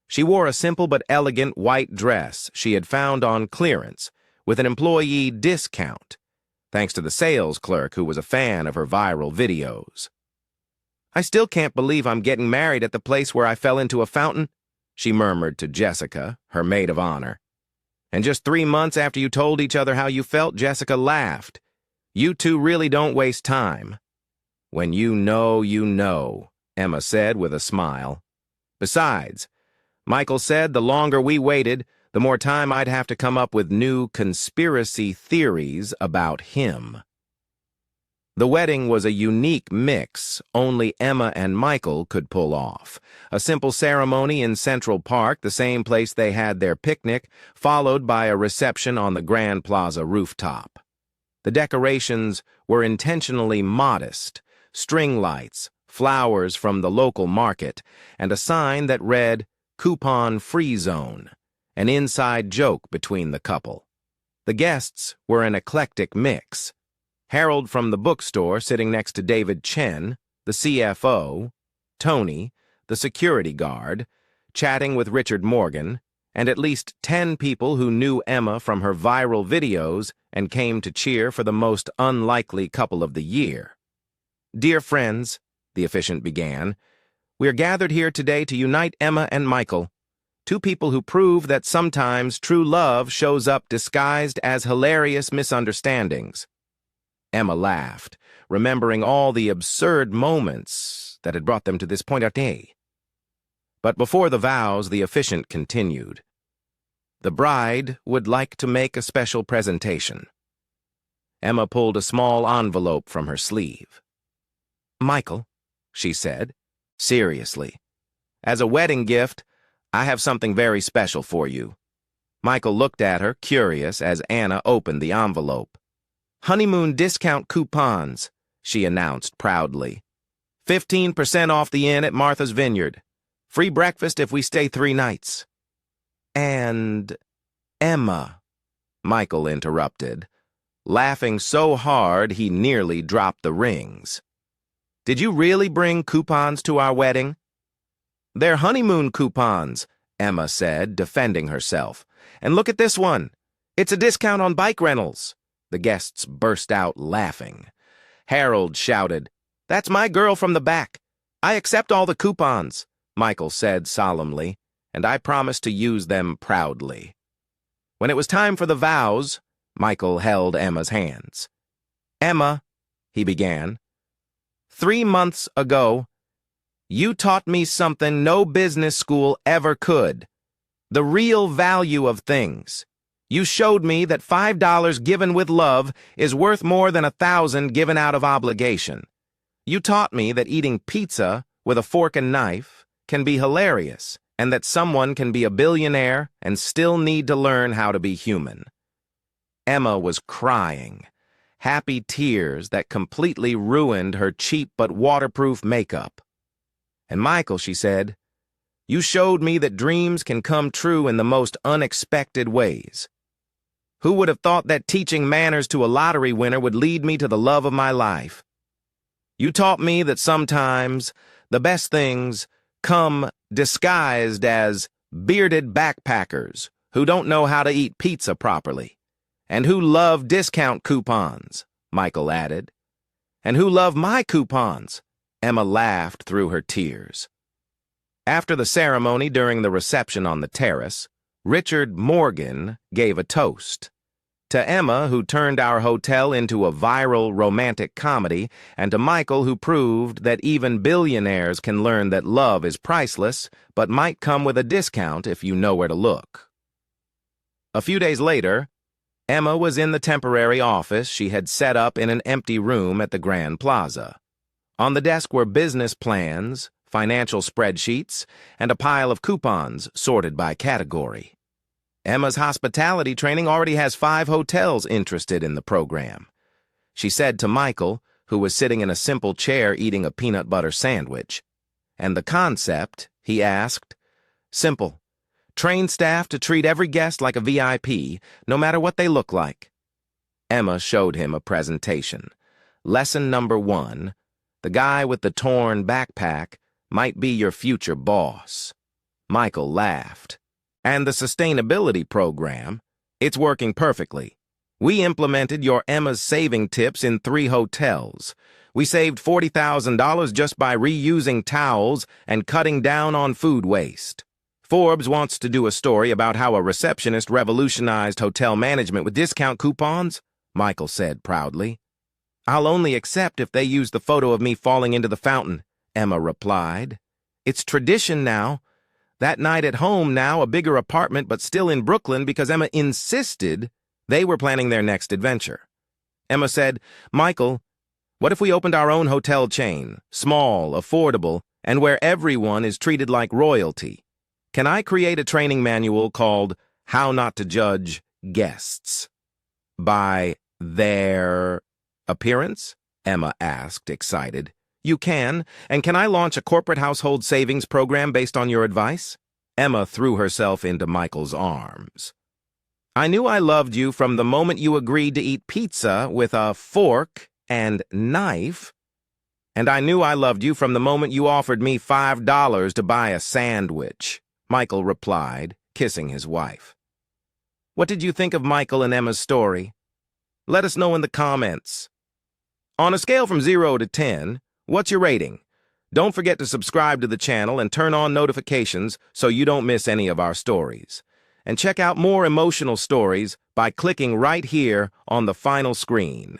She wore a simple but elegant white dress she had found on clearance, with an employee discount, thanks to the sales clerk who was a fan of her viral videos. I still can't believe I'm getting married at the place where I fell into a fountain, she murmured to Jessica, her maid of honor. And just 3 months after you told each other how you felt, Jessica laughed. You two really don't waste time. When you know, Emma said with a smile. Besides, Michael said the longer we waited, the more time I'd have to come up with new conspiracy theories about him. The wedding was a unique mix only Emma and Michael could pull off. A simple ceremony in Central Park, the same place they had their picnic, followed by a reception on the Grand Plaza rooftop. The decorations were intentionally modest: string lights, flowers from the local market, and a sign that read, Coupon Free Zone, an inside joke between the couple. The guests were an eclectic mix. Harold from the bookstore sitting next to David Chen, the CFO, Tony, the security guard, chatting with Richard Morgan, and at least 10 people who knew Emma from her viral videos and came to cheer for the most unlikely couple of the year. Dear friends, the officiant began, we are gathered here today to unite Emma and Michael, two people who prove that sometimes true love shows up disguised as hilarious misunderstandings. Emma laughed, remembering all the absurd moments that had brought them to this point of day. But before the vows, the officiant continued. The bride would like to make a special presentation. Emma pulled a small envelope from her sleeve. Michael, she said, seriously, as a wedding gift, I have something very special for you. Michael looked at her, curious, as Anna opened the envelope. Honeymoon discount coupons, she announced proudly. 15% off the inn at Martha's Vineyard. Free breakfast if we stay 3 nights. And Emma, Michael interrupted, laughing so hard he nearly dropped the rings. Did you really bring coupons to our wedding? They're honeymoon coupons, Emma said, defending herself. "And look at this one. It's a discount on bike rentals." The guests burst out laughing. Harold shouted, "That's my girl from the back. I accept all the coupons," Michael said solemnly, "and I promise to use them proudly." When it was time for the vows, Michael held Emma's hands. "Emma," he began, "3 months ago, you taught me something no business school ever could. The real value of things. You showed me that $5 given with love is worth more than 1,000 given out of obligation. You taught me that eating pizza with a fork and knife can be hilarious, and that someone can be a billionaire and still need to learn how to be human." Emma was crying, happy tears that completely ruined her cheap but waterproof makeup. "And Michael," she said, "you showed me that dreams can come true in the most unexpected ways. Who would have thought that teaching manners to a lottery winner would lead me to the love of my life? You taught me that sometimes the best things come disguised as bearded backpackers who don't know how to eat pizza properly, and who love discount coupons," Michael added. "And who love my coupons," Emma laughed through her tears. After the ceremony during the reception on the terrace, Richard Morgan gave a toast. To Emma, who turned our hotel into a viral romantic comedy, and to Michael, who proved that even billionaires can learn that love is priceless, but might come with a discount if you know where to look. A few days later, Emma was in the temporary office she had set up in an empty room at the Grand Plaza. On the desk were business plans, financial spreadsheets, and a pile of coupons sorted by category. Emma's hospitality training already has 5 hotels interested in the program. She said to Michael, who was sitting in a simple chair eating a peanut butter sandwich. "And the concept," he asked, "simple. Train staff to treat every guest like a VIP, no matter what they look like." Emma showed him a presentation. Lesson number 1, the guy with the torn backpack might be your future boss. Michael laughed. "And the sustainability program, it's working perfectly. We implemented your Emma's saving tips in 3 hotels. We saved $40,000 just by reusing towels and cutting down on food waste. Forbes wants to do a story about how a receptionist revolutionized hotel management with discount coupons," Michael said proudly. "I'll only accept if they use the photo of me falling into the fountain," Emma replied. "It's tradition now. That night at home now, a bigger apartment but still in Brooklyn because Emma insisted they were planning their next adventure." Emma said, "Michael, what if we opened our own hotel chain, small, affordable, and where everyone is treated like royalty? Can I create a training manual called How Not to Judge Guests by Their Appearance?" Emma asked, excited. "You can, and can I launch a corporate household savings program based on your advice?" Emma threw herself into Michael's arms. "I knew I loved you from the moment you agreed to eat pizza with a fork and knife, and I knew I loved you from the moment you offered me $5 to buy a sandwich," Michael replied, kissing his wife. What did you think of Michael and Emma's story? Let us know in the comments. On a scale from 0 to 10, what's your rating? Don't forget to subscribe to the channel and turn on notifications so you don't miss any of our stories. And check out more emotional stories by clicking right here on the final screen.